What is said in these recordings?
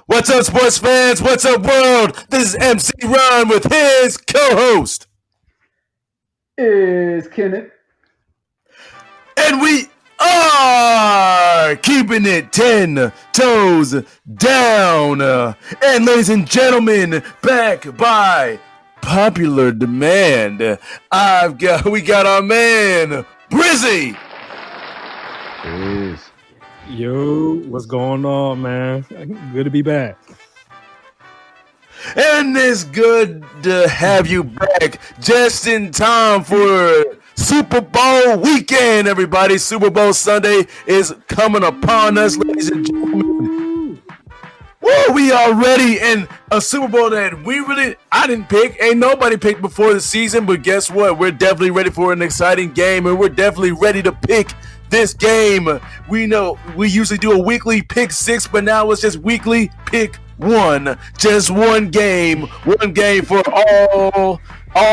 What's up, sports fans? What's up, world? This is MC Ron with his co-host. Is Kenneth. And we are keeping it 10 toes down. And ladies and gentlemen, back by popular demand, we got our man, Brizzy. Is. Yo, what's going on, man? Good to be back. And it's good to have you back just in time for Super Bowl weekend, everybody. Super Bowl Sunday is coming upon us, ladies and gentlemen. Woo, we are ready in a Super Bowl that I didn't pick. Ain't nobody picked before the season, but guess what? We're definitely ready for an exciting game, and we're definitely ready to pick this game. We know we usually do a weekly pick six, but now it's just weekly pick one. Just one game for all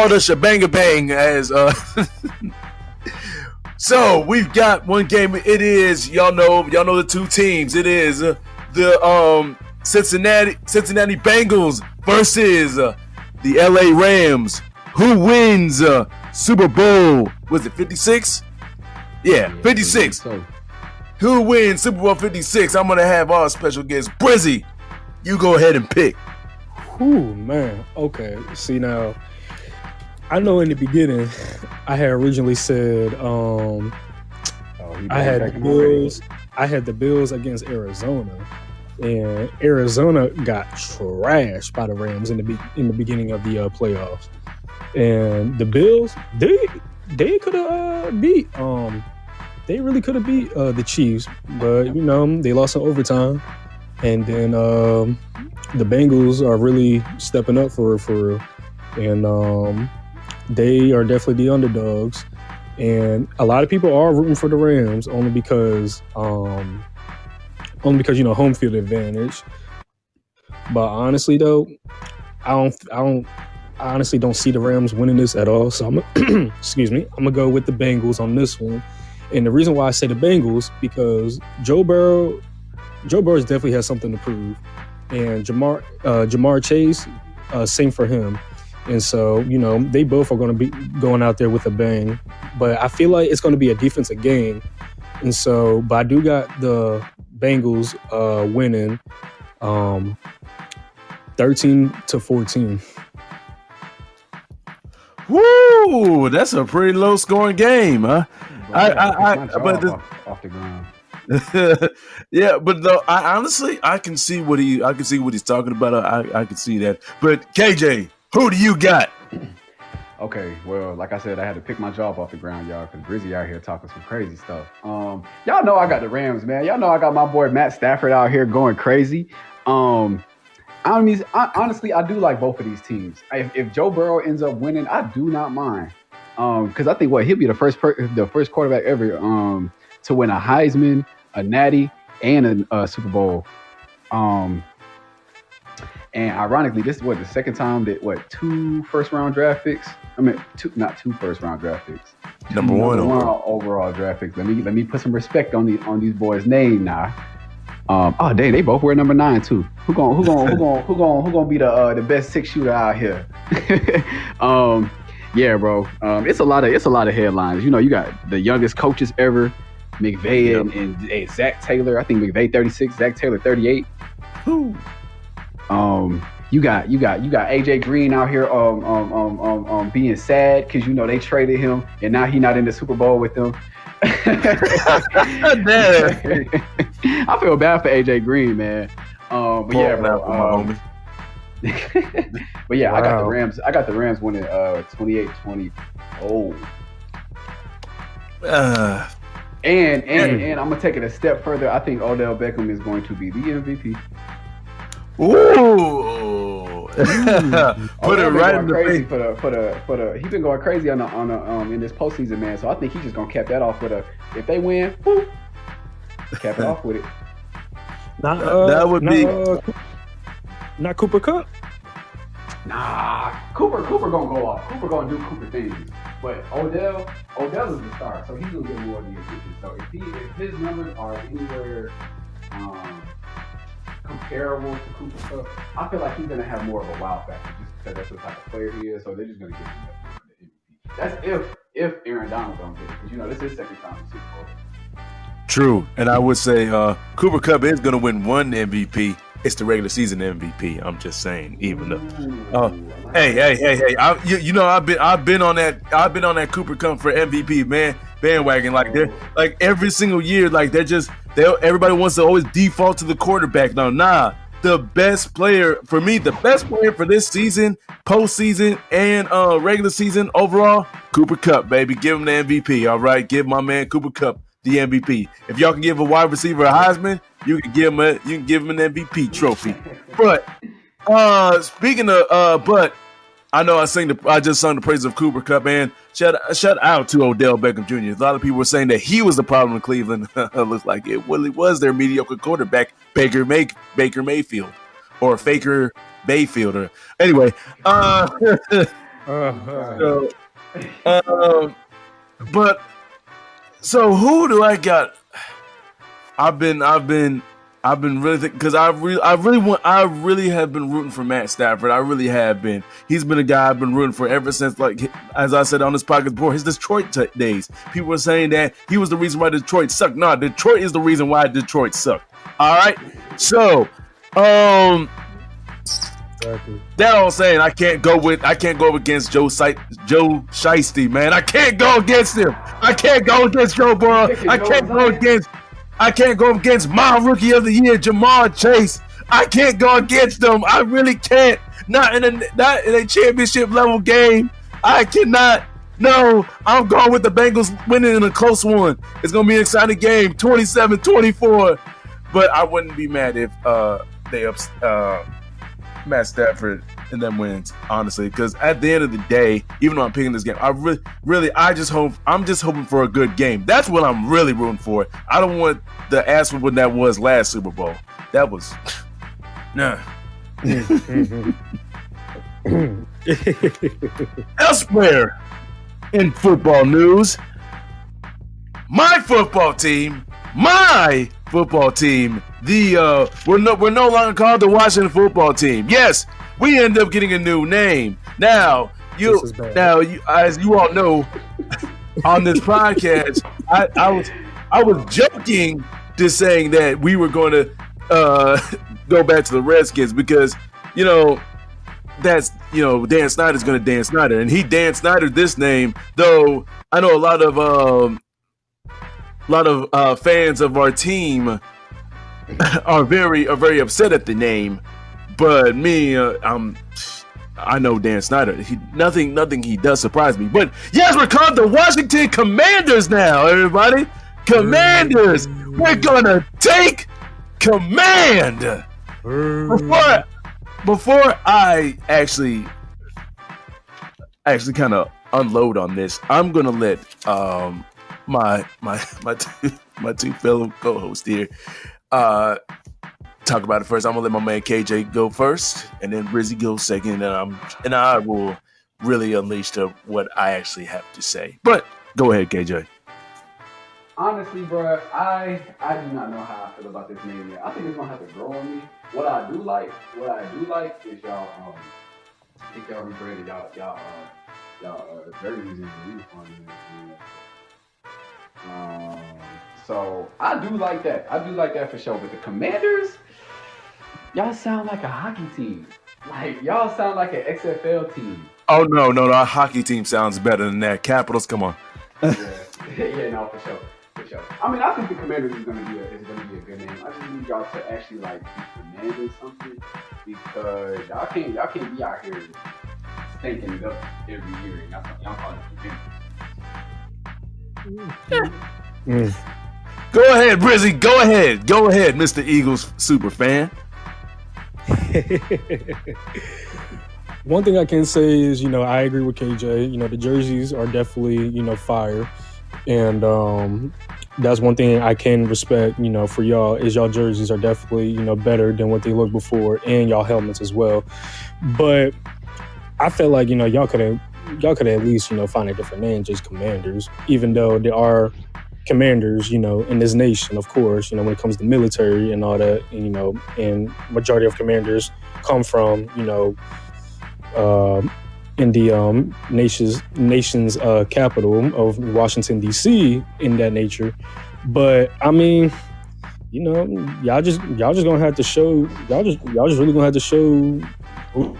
the shebang bang as So we've got one game. It is y'all know the two teams. It is the Cincinnati Bengals versus the LA Rams. Who wins Super Bowl? Was it 56? Yeah, 56. Who wins Super Bowl 56? I'm going to have our special guest, Brizzy. You go ahead and pick. Ooh, man. Okay. See, now, I know in the beginning, I had originally said I had the Bills against Arizona. And Arizona got trashed by the Rams in the beginning of the playoffs. And the Bills, they could have beat they really could have beat the Chiefs, but they lost in overtime. And then the Bengals are really stepping up for real. And they are definitely the underdogs. And a lot of people are rooting for the Rams only because home field advantage. But honestly though, I honestly don't see the Rams winning this at all. So I'm gonna go with the Bengals on this one. And the reason why I say the Bengals, because Joe Burrow definitely has something to prove. And Jamar Chase, same for him. And so, they both are going to be going out there with a bang. But I feel like it's going to be a defensive game. And so, but I do got the Bengals winning 13-14. Woo! That's a pretty low scoring game, huh? Off the ground. Yeah, but though I can see what he's talking about. I can see that. But KJ, who do you got? Okay, well, like I said, I had to pick my job off the ground, y'all, because Brizzy out here talking some crazy stuff. Y'all know I got the Rams, man. Y'all know I got my boy Matt Stafford out here going crazy. Honestly, I do like both of these teams. If Joe Burrow ends up winning, I do not mind. Because I think he'll be the first quarterback ever to win a Heisman, a Natty, and a Super Bowl. And ironically, this is the second time that 2 first-round draft picks. I mean, not 2 first-round draft picks. Number one overall draft picks. Let me put some respect on these boys' name now. Oh dang, they both wear number 9 too. Who gonna be the best 6 shooter out here? Yeah, bro. It's a lot of headlines. You got the youngest coaches ever, McVay and Zach Taylor. I think McVay 36, Zach Taylor 38. You got AJ Green out here being sad because they traded him and now he's not in the Super Bowl with them. I feel bad for AJ Green, man. But yeah, bro. But yeah, wow. I got the Rams winning 28-20. Oh. And I'm gonna take it a step further. I think Odell Beckham is going to be the MVP. Ooh. Put it right in the face. He's been going crazy on in this postseason, man. So I think he's just gonna cap that off with if they win, woo, cap it off with it. That would be not Cooper Kupp. Nah, Cooper gonna go off. Cooper gonna do Cooper things. But Odell is the star, so he's gonna get more than the attention. So if his numbers are anywhere comparable to Cooper Kupp, I feel like he's gonna have more of a wow factor just because that's the type of player he is. So they're just gonna give him the MVP. That's if Aaron Donald don't get it, because this is his second time in the Super Bowl. True, and I would say Cooper Kupp is gonna win one MVP. It's the regular season MVP. I'm just saying, even though. Hey! I've been on that Cooper Kupp for MVP bandwagon. Like every single year, like everybody wants to always default to the quarterback. Nah. The best player for me, the best player for this season, postseason, and regular season overall, Cooper Kupp, baby. Give him the MVP. All right, give my man Cooper Kupp the MVP. If y'all can give a wide receiver a Heisman, you can give him an MVP trophy. But speaking of, but I know I just sung the praises of Cooper Kupp, and shout out to Odell Beckham Jr. A lot of people were saying that he was the problem in Cleveland. Looks like it really was their mediocre quarterback, Baker Mayfield, or Faker Bayfield. Or anyway, but. So who do I got? I've been really thinking, because I really have been rooting for Matt Stafford. I really have been. He's been a guy I've been rooting for ever since, like, as I said on this podcast before, his Detroit days. People were saying that he was the reason why Detroit sucked. No, Detroit is the reason why Detroit sucked. All right. So, that all saying, I can't go against Joe Shiesty, man. I can't go against him. I can't go against Joe Burrow. I can't go against my rookie of the year, Jamar Chase. I can't go against them. I really can't. Not in a championship level game. I cannot. No, I'm going with the Bengals winning in a close one. It's gonna be an exciting game, 27-24. But I wouldn't be mad if Matt Stafford and them wins, honestly, because at the end of the day, even though I'm picking this game, I'm just hoping for a good game. That's what I'm really rooting for. I don't want the ass whooping that was last Super Bowl. That was nah. Elsewhere in football news, my football team, we're no longer called the Washington Football Team. Yes, we end up getting a new name. Now, as you all know, on this podcast, I was joking, just saying that we were going to go back to the Redskins because Dan Snyder's going to Dan Snyder, and he Dan Snydered this name. Though I know a lot of fans of our team are very upset at the name, but me, I know Dan Snyder. Nothing he does surprise me. But yes, we're called the Washington Commanders now, everybody. Commanders. We're gonna take command. Before I actually kind of unload on this, I'm gonna let my two fellow co-hosts here talk about it first. I'm gonna let my man KJ go first, and then Brizzy go second, and I will really unleash what I actually have to say. But go ahead, KJ. Honestly, bro, I do not know how I feel about this name yet. I think it's gonna have to grow on me. What I do like is y'all. I think y'all rebranded y'all jerseys in the uniform. So I do like that. I do like that for sure. But the Commanders, y'all sound like a hockey team. Like y'all sound like an XFL team. Oh no, our hockey team sounds better than that. Capitals, come on. Yeah, no, for sure. I mean, I think the Commanders is gonna be a good name. I just need y'all to actually like be Commanders something, because y'all can't be out here stinking it up every year and y'all call it Commanders. Go ahead, Brizzy. Go ahead, Mr. Eagles super fan. One thing I can say is, I agree with KJ. The jerseys are definitely, fire. And that's one thing I can respect, for y'all, is y'all jerseys are definitely, better than what they looked before, and y'all helmets as well. But I feel like, y'all could at least, find a different name, just Commanders, even though there are commanders, in this nation, of course, when it comes to military and all that, and majority of commanders come from, in the nation's capital of Washington, D.C., in that nature. But I mean, y'all just gonna have to show, y'all just really gonna have to show who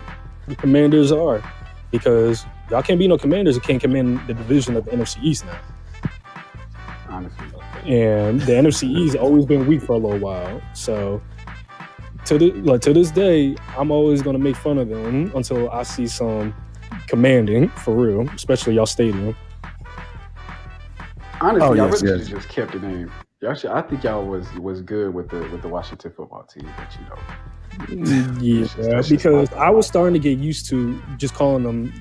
the commanders are, because y'all can't be no commanders that can't command the division of the NFC East now. Honestly. And the NFC East always been weak for a little while. So to this day, I'm always gonna make fun of them until I see some commanding for real, especially y'all stadium. Honestly, y'all really should just kept the name. I think y'all was good with the Washington football team, but Yeah, because I was starting to get used to just calling them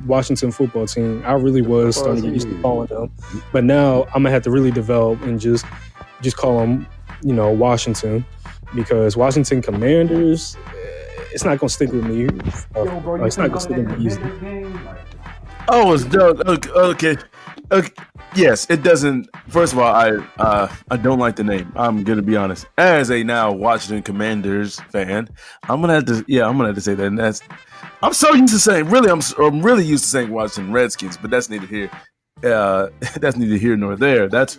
Washington football team. I really was starting to get used to calling them, but now I'm gonna have to really develop and just call them, Washington, because Washington Commanders, it's not gonna stick with me. It's not gonna stick with me easily. Oh, it's done. Okay. Yes, it doesn't. First of all, I don't like the name. I'm gonna be honest. As a now Washington Commanders fan, I'm gonna have to say that. And I'm so used to saying. Really, I'm really used to saying Washington Redskins, but that's neither here. That's neither here nor there. That's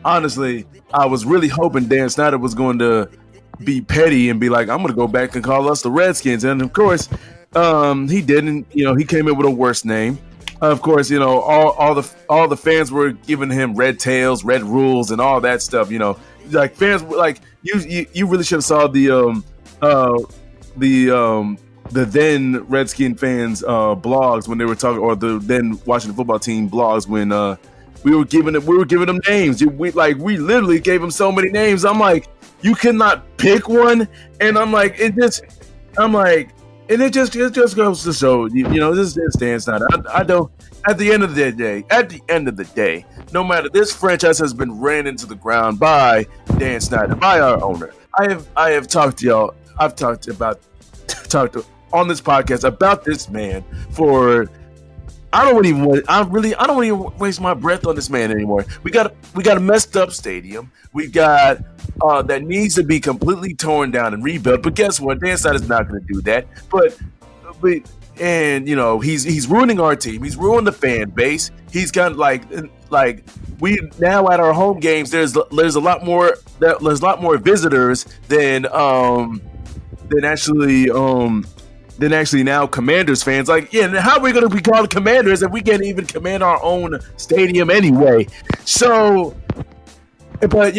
honestly, I was really hoping Dan Snyder was going to be petty and be like, I'm gonna go back and call us the Redskins, and of course, he didn't. He came in with a worse name. Of course, all the fans were giving him red tails, red rules, and all that stuff. Like fans, like you really should have saw the then Redskin fans blogs when they were talking, or the then Washington football team blogs when we were giving them names. We literally gave them so many names. I'm like, you cannot pick one, and I'm like, it just goes to show, this is Dan Snyder. I don't. At the end of the day, no matter, this franchise has been ran into the ground by Dan Snyder, by our owner. I have talked to y'all. I've talked on this podcast about this man for. I don't even waste my breath on this man anymore. We got a messed up stadium. We got that needs to be completely torn down and rebuilt. But guess what? Dan Snyder's not going to do that. But he's ruining our team. He's ruined the fan base. He's got like we now at our home games. There's a lot more visitors than actually now Commanders fans. Like, yeah, how are we going to be called Commanders if we can't even command our own stadium anyway? So, but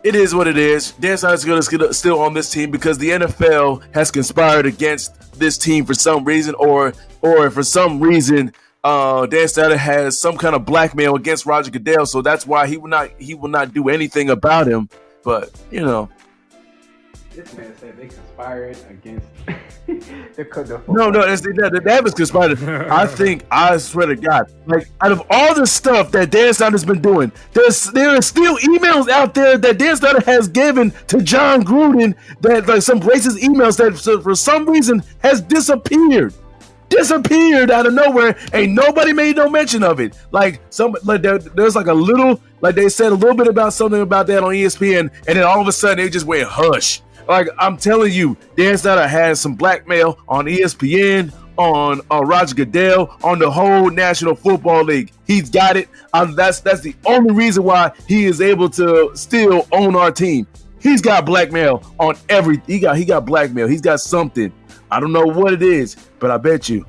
it is what it is. Dan Snyder's going to still on this team because the NFL has conspired against this team for some reason, or for some reason, Dan Snyder has some kind of blackmail against Roger Goodell. So that's why he will not do anything about him. But this man said they conspired against the No, they haven't conspired. I swear to God, like, out of all the stuff that Dan Snyder's been doing, there are still emails out there that Dan Snyder has given to John Gruden, that like some racist emails that for some reason has disappeared out of nowhere. Ain't nobody made no mention of it. Like there's like a little, like they said a little bit about something about that on ESPN, and then all of a sudden they just went hush. Like, I'm telling you, Dan Snyder has some blackmail on ESPN, on Roger Goodell, on the whole National Football League. He's got it. That's the only reason why he is able to still own our team. He's got blackmail on he got blackmail. He's got something. I don't know what it is, but I bet you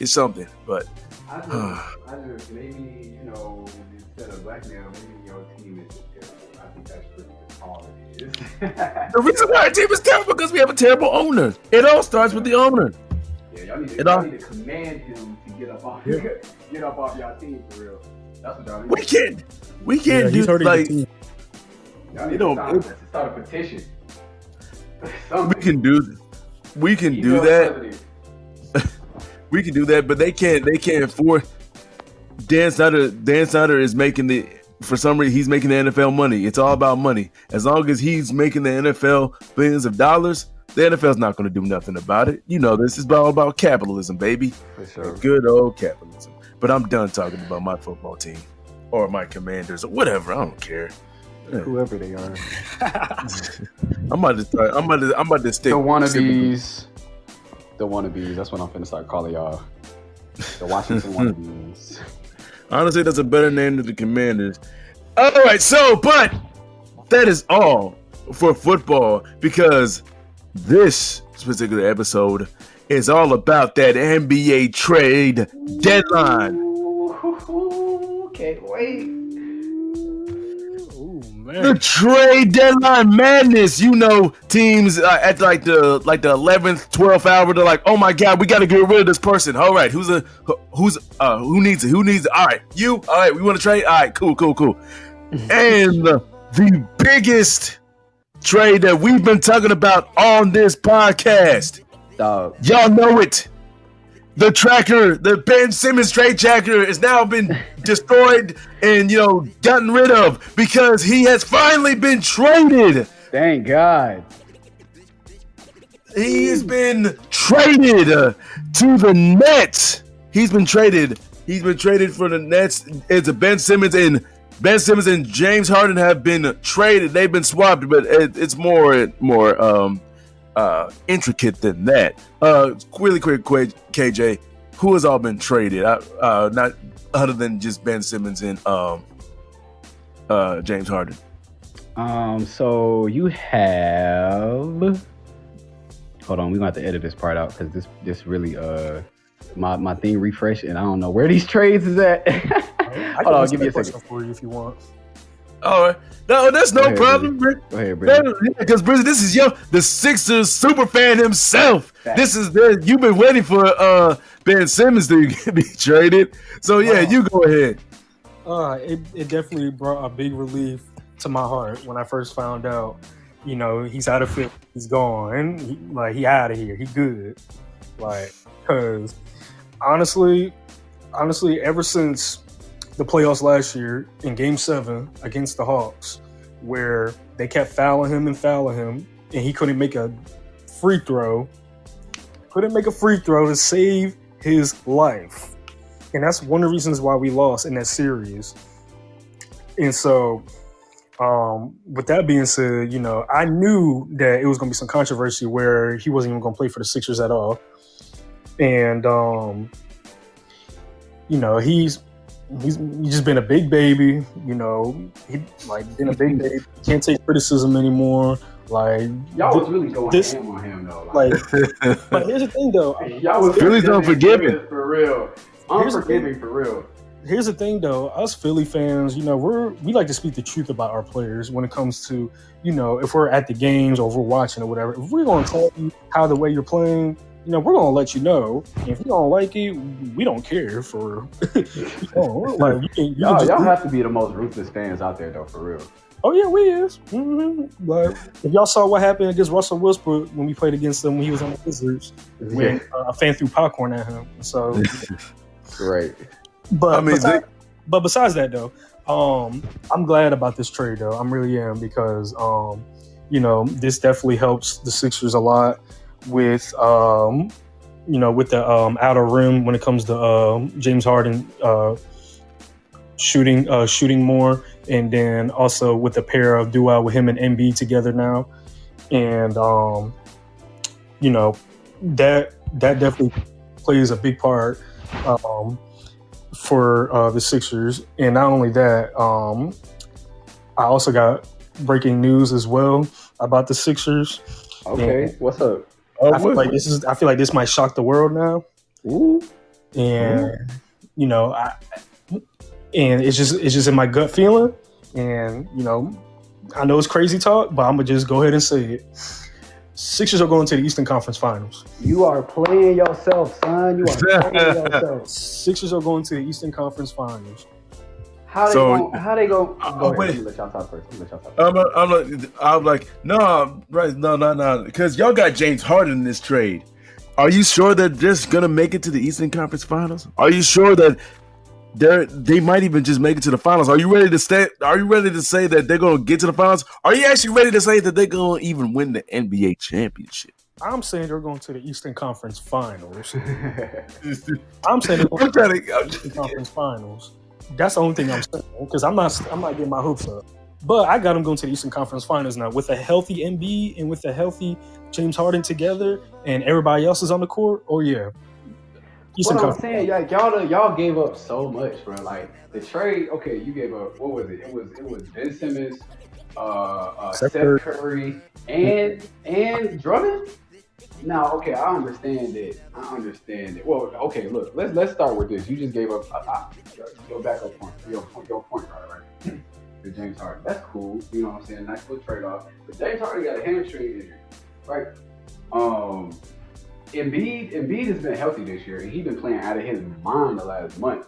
it's something. But I just maybe instead of blackmail, maybe your team is terrible. I think that's pretty much all it is. The reason why our team is terrible because we have a terrible owner. It all starts with the owner. Yeah, y'all need to command him to get up off y'all team for real. That's what y'all need. We can't do like. Y'all need to start a petition. We can do that. We can do that, but they can't force. Dan Snyder is making for some reason he's making the NFL money. It's all about money. As long as he's making the NFL billions of dollars, the NFL's not going to do nothing about it. This is all about capitalism, baby. For sure. Good old capitalism. But I'm done talking about my football team. or my Commanders or whatever. I don't care. Whoever they are. I'm about to stick. The wannabes. The wannabes. That's what I'm finna start calling y'all. The Washington wannabes. Honestly, that's a better name than the Commanders. All right, but that is all for football because this particular episode is all about that NBA trade deadline. Ooh, can't wait. The trade deadline madness. You know, teams at like the 11th, 12th hour, they're like, "Oh my God, we got to get rid of this person." All right, who needs it? Who needs it? All right, you. All right, we want to trade. All right, cool. And the biggest trade that we've been talking about on this podcast, y'all know it. The tracker, the Ben Simmons trade tracker, has now been destroyed and gotten rid of because he has finally been traded. Thank God. He has been traded to the Nets. He's been traded. He's been traded for the Nets. It's Ben Simmons and James Harden have been traded. They've been swapped, but it's more intricate than that. Really quick, KJ, who has all been traded? Not other than just Ben Simmons and James Harden. So you have. Hold on, we're gonna have to edit this part out because this really my thing refreshed and I don't know where these trades is at. Hold on, give me a second for you if you want. All right. No, that's no problem. Go ahead, Brizzy. Because Brizzy, this is the Sixers super fan himself. This is you've been waiting for Ben Simmons to be traded. So yeah, you go ahead. It definitely brought a big relief to my heart when I first found out. He's out of fit. He's gone. He out of here. He good. Because honestly, ever since the playoffs last year in Game 7 against the Hawks, where they kept fouling him, and he couldn't make a free throw. To save his life. And that's one of the reasons why we lost in that series. And so, with that being said, I knew that it was going to be some controversy where he wasn't even going to play for the Sixers at all. And, he's just been a big baby, he been a big baby. Can't take criticism anymore. Y'all was really going ham on him though. But here's the thing though. Y'all was really unforgiving for real. Unforgiving for real. Here's the thing though. Us Philly fans, we like to speak the truth about our players when it comes to, if we're at the games or if we're watching or whatever. If we're going to tell you how the way you're playing, we're going to let you know. And if you don't like it, we don't care for... y'all have to be the most ruthless fans out there, though, for real. Oh, yeah, we is. Mm-hmm. But if y'all saw what happened against Russell Westbrook when we played against him when he was on the Wizards, when a fan threw popcorn at him. So... Right. But besides that, though, I'm glad about this trade, though. I really am because, this definitely helps the Sixers a lot. With with the outer rim when it comes to James Harden shooting more, and then also with the pair of duo with him and Embiid together now, and that definitely plays a big part for the Sixers. And not only that, I also got breaking news as well about the Sixers. Okay, and what's up? I feel like this might shock the world now. Ooh. And and it's just in my gut feeling. And I know it's crazy talk, but I'm gonna just go ahead and say it. Sixers are going to the Eastern Conference Finals. You are playing yourself, son. You are playing yourself. Sixers are going to the Eastern Conference Finals. How they go? Wait. Let y'all talk first. I'm like, no, because y'all got James Harden in this trade. Are you sure they're just gonna make it to the Eastern Conference Finals? Are you sure that they might even just make it to the finals? Are you ready to say that they're gonna get to the finals? Are you actually ready to say that they're gonna even win the NBA championship? I'm saying they're going to the Eastern Conference Finals. I'm saying they're going to the Eastern Conference Finals. That's the only thing I'm saying, because I'm not getting my hopes up. But I got them going to the Eastern Conference Finals now with a healthy Embiid and with a healthy James Harden together, and everybody else is on the court. Oh yeah, Eastern What I'm Conference. saying, like y'all gave up so much, bro. Like the trade, okay, you gave up what was it? It was Ben Simmons, Seth Curry, and Drummond. Now, okay, I understand it. Well, okay, look, let's start with this. You just gave up your backup point, your point guard, right? To James Harden. That's cool. You know what I'm saying? Nice little trade off. But James Harden got a hamstring injury, right? Embiid has been healthy this year, and he's been playing out of his mind the last month.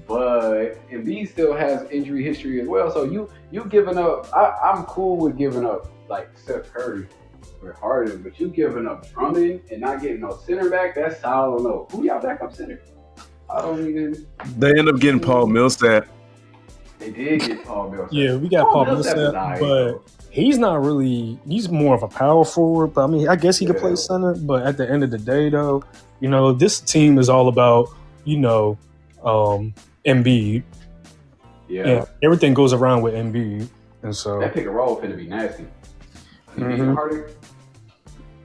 But Embiid still has injury history as well. So you giving up. I'm cool with giving up like Steph Curry for Harden, but you giving up Drummond and not getting no center back. That's I don't know. Who y'all backup center? I don't even. They end up getting Paul Millsap. They did get Paul Millsap. Yeah, we got Paul Millsap, but he's not really. He's more of a power forward. But I mean, I guess he could play center. But at the end of the day, though, this team is all about Embiid. Yeah, and everything goes around with Embiid, and so that pick and roll finna be nasty.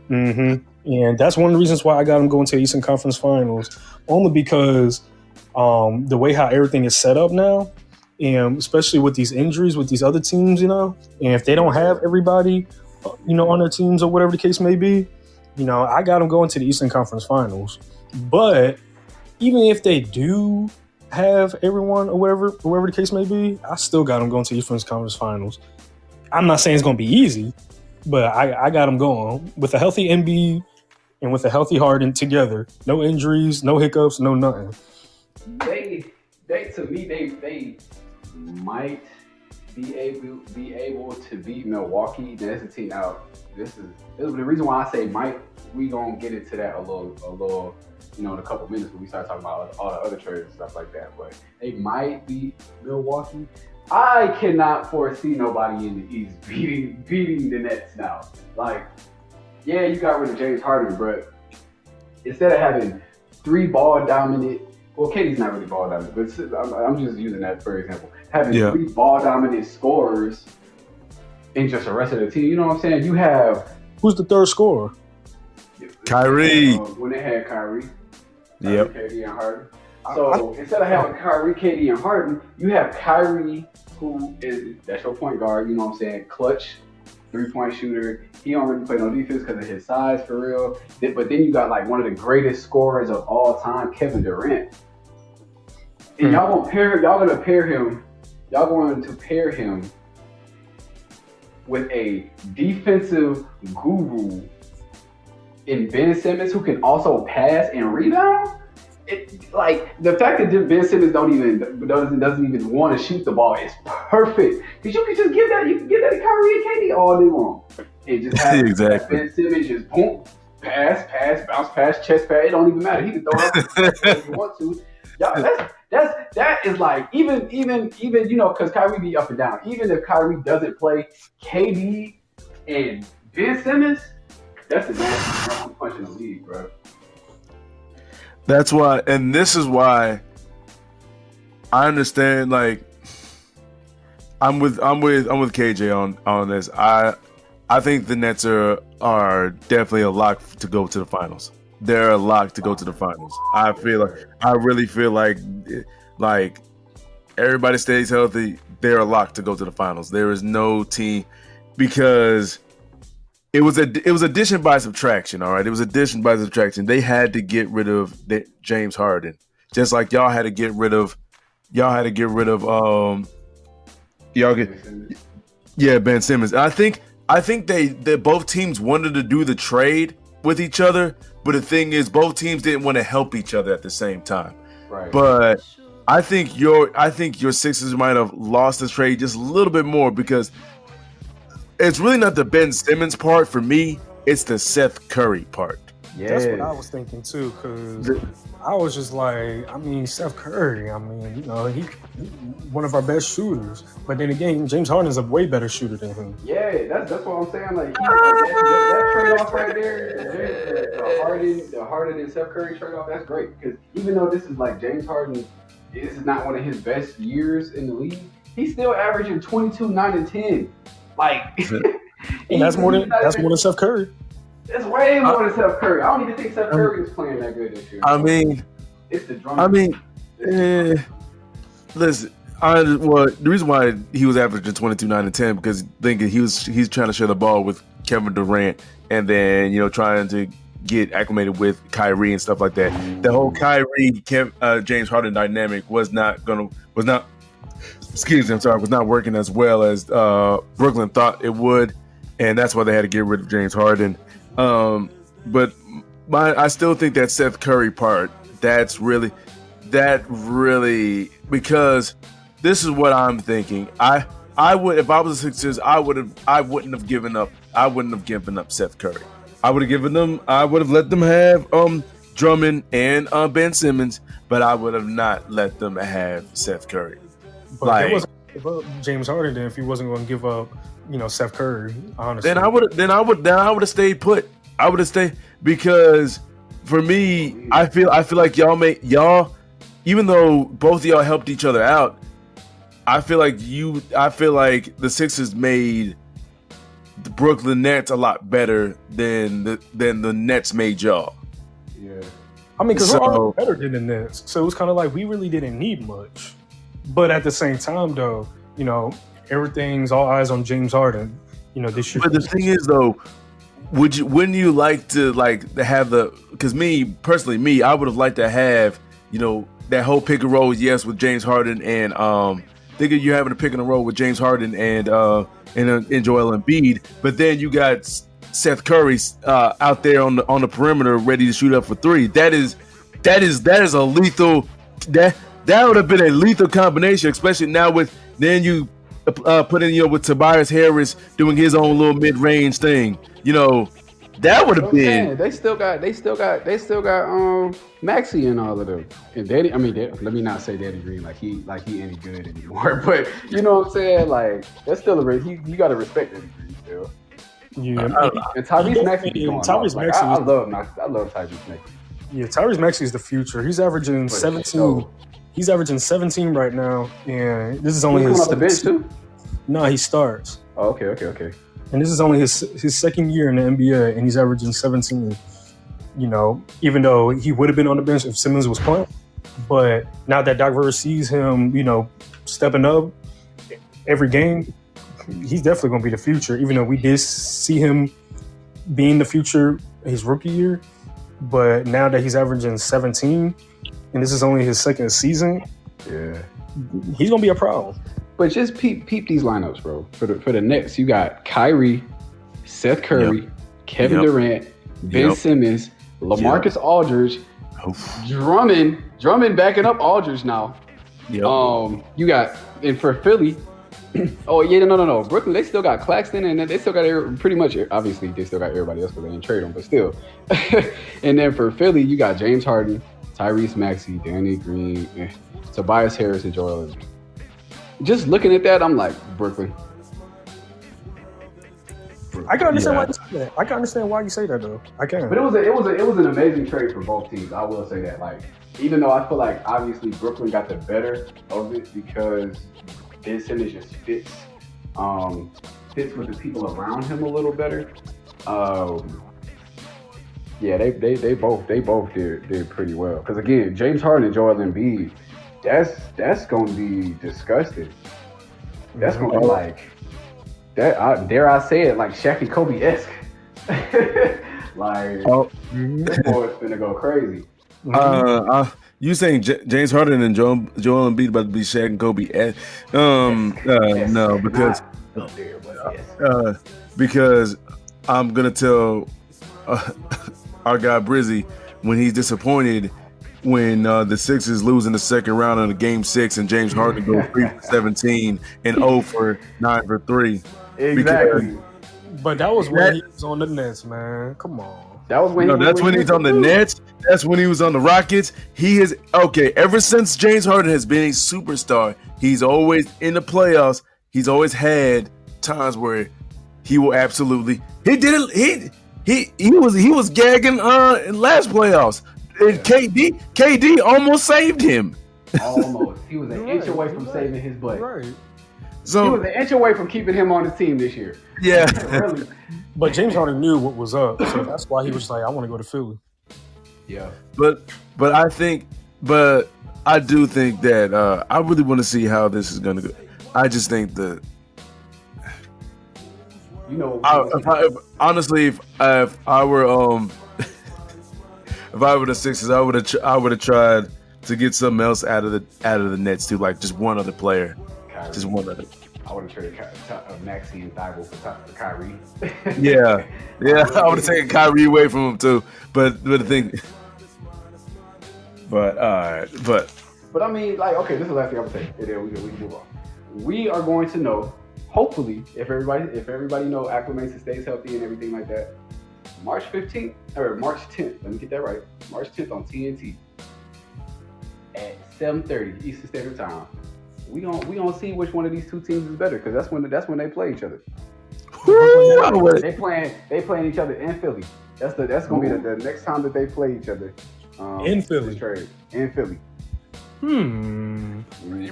And that's one of the reasons why I got him going to the Eastern Conference Finals, only because the way how everything is set up now. And especially with these injuries with these other teams, and if they don't have everybody, on their teams or whatever the case may be, I got them going to the Eastern Conference Finals. But even if they do have everyone or whatever the case may be, I still got them going to the Eastern Conference Finals. I'm not saying it's going to be easy, but I got them going with a healthy Embiid and with a healthy Harden together. No injuries, no hiccups, no nothing. They might be able to beat Milwaukee. That's the team out. This is the reason why I say might. We gonna get into that a little, in a couple minutes when we start talking about all the other trades and stuff like that. But they might beat Milwaukee. I cannot foresee nobody in the East beating the Nets now. Like, yeah, you got rid of James Harden, but instead of having 3 ball dominant. Well, KD's not really ball dominant, but I'm just using that for example. Having 3 ball dominant scorers in just the rest of the team, you know what I'm saying? You have who's the third scorer? Kyrie. When they had Kyrie, yep. KD and Harden. So instead of having Kyrie, KD, and Harden, you have Kyrie, that's your point guard. You know what I'm saying? Clutch, 3-point shooter. He don't really play no defense because of his size, for real. But then you got like one of the greatest scorers of all time, Kevin Durant. And y'all going to pair him with a defensive guru in Ben Simmons who can also pass and rebound. Like the fact that Ben Simmons doesn't even want to shoot the ball is perfect because you can just give that to Kyrie and KD all day long and just have exactly. Ben Simmons just boom, pass, bounce pass, chest pass. It don't even matter. He can throw it if he wants to. Y'all, that is like even because Kyrie be up and down. Even if Kyrie doesn't play, KD and Ben Simmons, that's the nasty punch in the league, bro. That's why, and this is why I understand. Like, I'm with KJ on this. I think the Nets are definitely a lock to go to the finals. They're a lock to go to the finals. I really feel like everybody stays healthy. They're a lock to go to the finals. There is no team because. It was addition by subtraction, all right? It was addition by subtraction. They had to get rid of James Harden, just like y'all had to get rid of Ben Simmons. And I think they both teams wanted to do the trade with each other, but the thing is, both teams didn't want to help each other at the same time. Right. But I think your Sixers might have lost this trade just a little bit more because. It's really not the Ben Simmons part for me. It's the Seth Curry part. Yeah, that's what I was thinking too. Because I was just like, Seth Curry. He one of our best shooters. But then again, James Harden is a way better shooter than him. Yeah, that's what I'm saying. Like that trade off right there, the Harden and Seth Curry trade off. That's great because even though this is like James Harden this is not one of his best years in the league, he's still averaging 22, 9, and 10. Like, and that's more than Steph Curry. That's way more than Steph Curry. I don't even think Steph Curry was playing that good this year. I mean, it's the drum. Listen. The reason why he was averaging 22, 9, and 10 because thinking he's trying to share the ball with Kevin Durant and then trying to get acclimated with Kyrie and stuff like that. The whole Kyrie James Harden dynamic was not working as well as Brooklyn thought it would, and that's why they had to get rid of James Harden. But I still think that Seth Curry part that really because. This is what I'm thinking. I would, if I was the Sixers, I wouldn't have given up Seth Curry. I would have let them have Drummond and Ben Simmons, but I would have not let them have Seth Curry. But it wasn't give up James Harden then if he wasn't going to give up, Seth Curry. Honestly, then I would have stayed put. I would have stayed because for me, I feel like y'all, even though both of y'all helped each other out. I feel like the Sixers made the Brooklyn Nets a lot better than the Nets made y'all. Yeah, I mean, because we're all better than the Nets, so it was kind of like we really didn't need much. But at the same time, though, everything's all eyes on James Harden. This year. But the thing is, though, wouldn't you like to have because me personally, I would have liked to have that whole pick and roll, yes, with James Harden and thinking you're having a pick and roll with James Harden and Joel Embiid, but then you got Seth Curry out there on the perimeter ready to shoot up for three. That is a lethal. That would have been a lethal combination, especially now with then you put in with Tobias Harris doing his own little mid range thing. That would have been. They still got Maxey and all of them. And let me not say Danny Green like he any good anymore. But you know what I'm saying? Like that's still you got to respect Danny Green still. Yeah. And Tyrese Maxey. I love Tyrese Maxey. Yeah, Tyrese Maxey is the future. He's averaging 17. He's averaging 17 right now, and this is only his. Off the bench too? No, he starts. Oh, okay. And this is only his second year in the NBA, and he's averaging 17. Even though he would have been on the bench if Simmons was playing. But now that Doc Rivers sees him, stepping up every game, he's definitely going to be the future. Even though we did see him being the future his rookie year, but now that he's averaging 17, and this is only his second season, yeah, he's going to be a problem. But just peep these lineups, bro. For the Nets, you got Kyrie, Seth Curry, Kevin Durant, Ben Simmons, LaMarcus Aldridge, Drummond backing up Aldridge now. Yep. You got, and for Philly, no. Brooklyn, they still got Claxton, and they still got pretty much, obviously, they still got everybody else because they didn't trade them, but still. And then for Philly, you got James Harden, Tyrese Maxey, Danny Green, Tobias Harris, and Joel Embiid. Just looking at that, I'm like, Brooklyn. I can understand why you say that. I can understand why you say that, though. I can. But it was an amazing trade for both teams. I will say that. Like, even though I feel like obviously Brooklyn got the better of it because Ben Simmons just fits with the people around him a little better. They both did pretty well. Because again, James Harden and Joel Embiid, that's going to be disgusting. That's going to be like that. Dare I say it, like Shaq and Kobe-esque. This boy's finna go crazy. You saying James Harden and Joel Embiid about to be Shaq and Kobe? No, because I'm gonna tell our guy Brizzy when he's disappointed when the Sixers lose in the second round in the Game 6 and James Harden goes 3 for 17 and 0 for 9 for 3. Exactly. But that was when he was on the Nets, man. Come on. That was when that's when he's on the Nets. That's when he was on the Rockets. He is okay. Ever since James Harden has been a superstar, he's always in the playoffs. He's always had times where he will absolutely. He did it. He was gagging in last playoffs. And KD almost saved him. Almost. He was an inch away from saving his butt. Right. So he was an inch away from keeping him on the team this year. Yeah. Really. But James Harden knew what was up, so that's why he was like, I want to go to Philly. Yeah. But I do think that I really want to see how this is going to go. I just think that honestly, if I were if I were the Sixers, I would have tried to get something else out of the Nets too, like just one other player, Kyrie. Just one other. I would have traded Maxey and Thibault for Kyrie. Yeah, I would have taken Kyrie away from him too. But the thing, but I mean, like, okay, this is the last thing I'm gonna say, and then we can move on. We are going to know, hopefully, if everybody acclimates and stays healthy and everything like that. March 15th or March 10th. Let me get that right. March 10th on TNT at 7:30 Eastern Standard Time. We gonna see which one of these two teams is better, because that's when they play each other. They playing each other in Philly. That's gonna be the next time that they play each other. In Philly. Trade in Philly.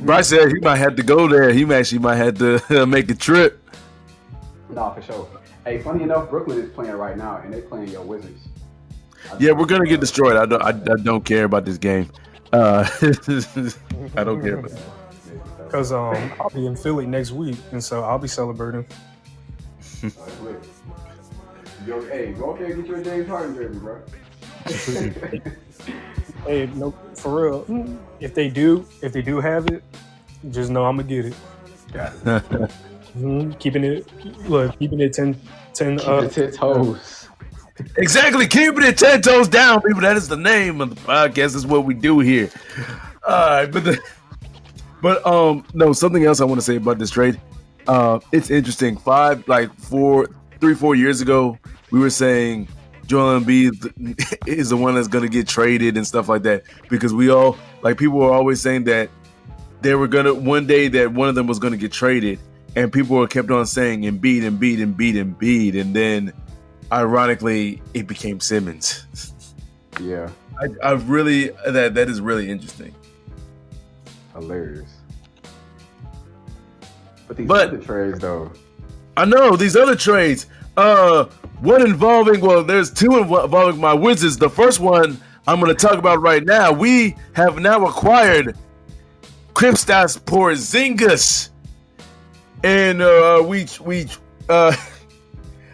Bryce said he might have to go there. He actually might have to make a trip. No, for sure. Hey, funny enough, Brooklyn is playing right now, and they playing your Wizards. Yeah, we're gonna get destroyed. I don't care about this game. I don't care about it. Because I'll be in Philly next week, and so I'll be celebrating. Hey, go up there and get you a James Harden jersey, bro. Hey, no, for real. If they do have it, just know I'm gonna get it. Keeping it 10 toes. Exactly, keeping it 10 toes down, people. That is the name of the podcast. That's what we do here. All right, no, something else I want to say about this trade. It's interesting. 3-4 years ago, we were saying Joel Embiid is the one that's going to get traded and stuff like that, because people were always saying that they were going to one day that one of them was going to get traded, and people were kept on saying Embiid, and then ironically it became Simmons. Yeah, I really that is really interesting. Hilarious. But these other trades, though. I know these other trades. One involving, there's two involving my Wizards. The first one I'm going to talk about right now. We have now acquired Kristaps Porzingis, and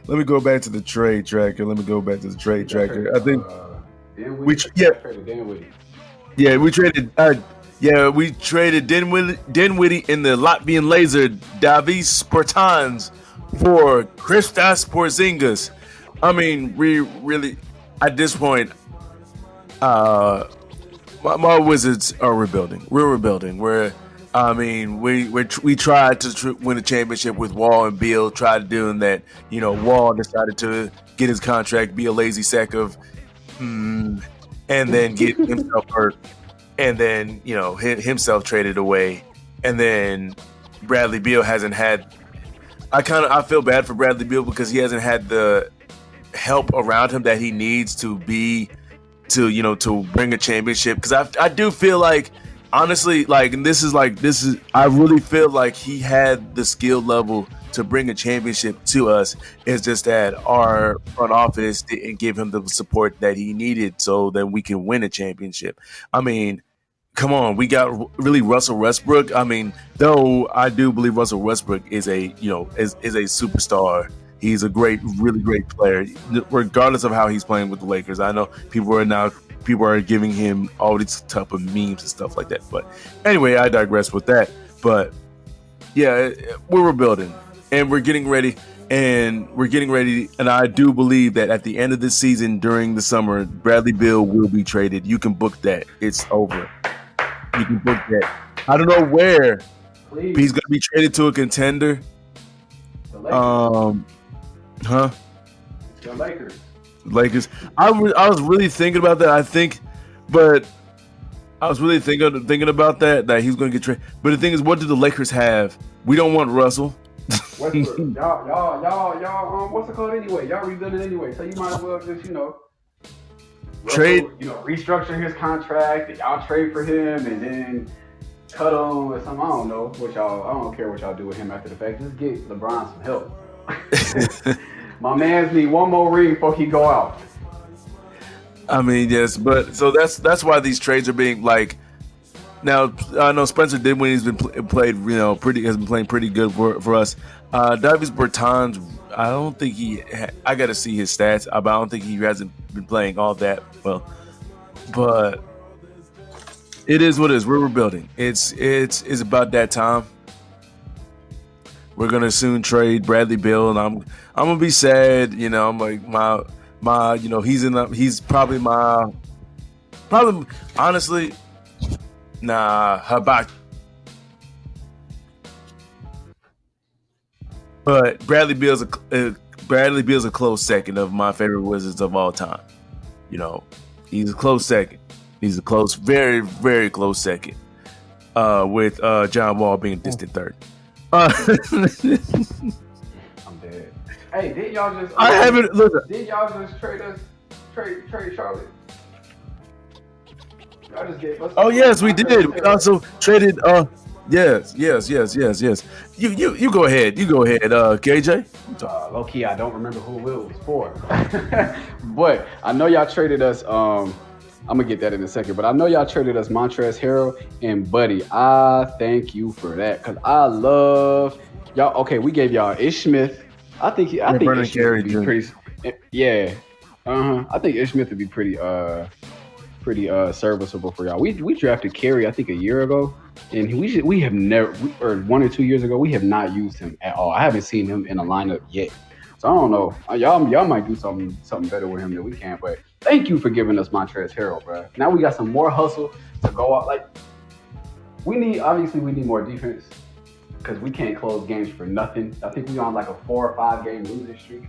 let me go back to the trade tracker. I think we traded Dinwiddie in the Latvian Laser Davis Bertans for Kristaps Porzingis. I mean, we really, at this point, my Wizards are rebuilding. We're rebuilding. We tried to win a championship with Wall and Beal. Tried doing that. Wall decided to get his contract, be a lazy sack of, and then get himself hurt, and then himself traded away, and then Bradley Beal hasn't had. I feel bad for Bradley Beal because he hasn't had the help around him that he needs to bring a championship. Because I do feel like, honestly, I really feel like he had the skill level to bring a championship to us. It's just that our front office didn't give him the support that he needed so that we can win a championship. I mean, come on, we got really Russell Westbrook. I mean, though I do believe Russell Westbrook is a superstar. He's a really great player, regardless of how he's playing with the Lakers. I know people are giving him all these type of memes and stuff like that. But anyway, I digress with that. But yeah, we're rebuilding and we're getting ready. And I do believe that at the end of the season, during the summer, Bradley Beal will be traded. You can book that. It's over. You can book that. I don't know where. Please. He's going to be traded to a contender. The Lakers. The Lakers. I was really thinking about that. I was really thinking about that he's going to get traded. But the thing is, what do the Lakers have? We don't want Russell. Westbrook. y'all, what's it called anyway? Y'all rebuilding anyway, so you might as well just, Trade. Restructure his contract, and y'all trade for him, and then cut him or something. I don't know what y'all. I don't care what y'all do with him after the fact. Just get LeBron some help. My man's need one more ring before he go out. I mean, yes, but so that's why these trades are being like. Now I know Spencer Dinwiddie has been played, has been playing pretty good for us. Davis Bertans, I don't think I got to see his stats, but I don't think he hasn't been playing all that well. But it is what it is. We're rebuilding. It's about that time. We're gonna soon trade Bradley Beal, and I'm gonna be sad. I'm like my he's probably honestly. Nah, Hibachi. But Bradley Beal's a close second of my favorite Wizards of all time. He's a close second. He's a close, very, very close second. With John Wall being a distant third. I'm dead. Hey, did y'all just? I haven't. Look. Did y'all just trade Charlotte? Oh yes, we did. We also traded. Yes. You go ahead. KJ. Low key, I don't remember who it was for, but I know y'all traded us. I'm gonna get that in a second, but I know y'all traded us Montrezl Harrell and Buddy. I thank you for that because I love y'all. Okay, we gave y'all Ish Smith. I think Ish Smith would be pretty. Yeah. I think Ish Smith would be pretty serviceable for y'all. We drafted Carey, I think, a year ago, and we have never, or 1 or 2 years ago, we have not used him at all. I haven't seen him in a lineup yet, so I don't know. Y'all might do something better with him than we can. But thank you for giving us Montrezl Harrell, bro. Now we got some more hustle to go out. Like we need more defense because we can't close games for nothing. I think we on like a 4 or 5 game losing streak.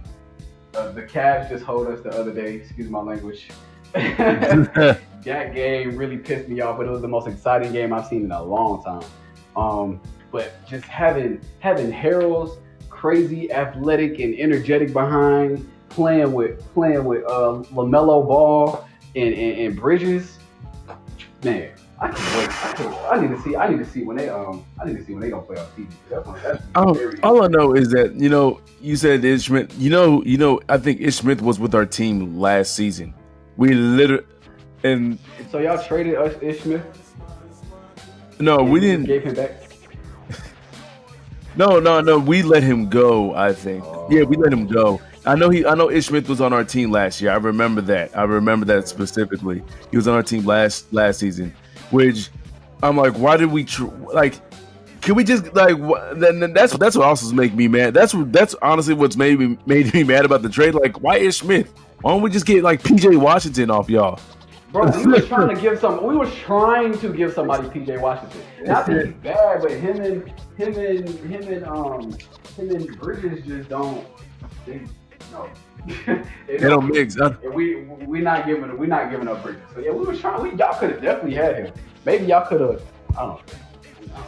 The Cavs just hold us the other day. Excuse my language. That game really pissed me off, but it was the most exciting game I've seen in a long time. But just having Harrell's crazy athletic and energetic behind playing with LaMelo Ball and Bridges, man, I can't wait. I need to see when they gonna play off TV. All I know is that you said Ish Smith. I think Ish Smith was with our team last season. We literally and so y'all traded us Ish Smith? No, we didn't. Gave him back. No. We let him go. I think. Yeah, we let him go. I know Ish Smith was on our team last year. I remember that specifically. He was on our team last season. Which I'm like, why did we can we just then that's what also makes me mad. That's honestly what's made me mad about the trade. Like, why Ish Smith? Why don't we just get PJ Washington off y'all? Bro, we were trying to give somebody PJ Washington. Not that he's bad, but him and Bridges just don't. They don't mix. We're not giving up Bridges. So yeah, we were trying. Y'all could have definitely had him. Maybe y'all could have. I don't know.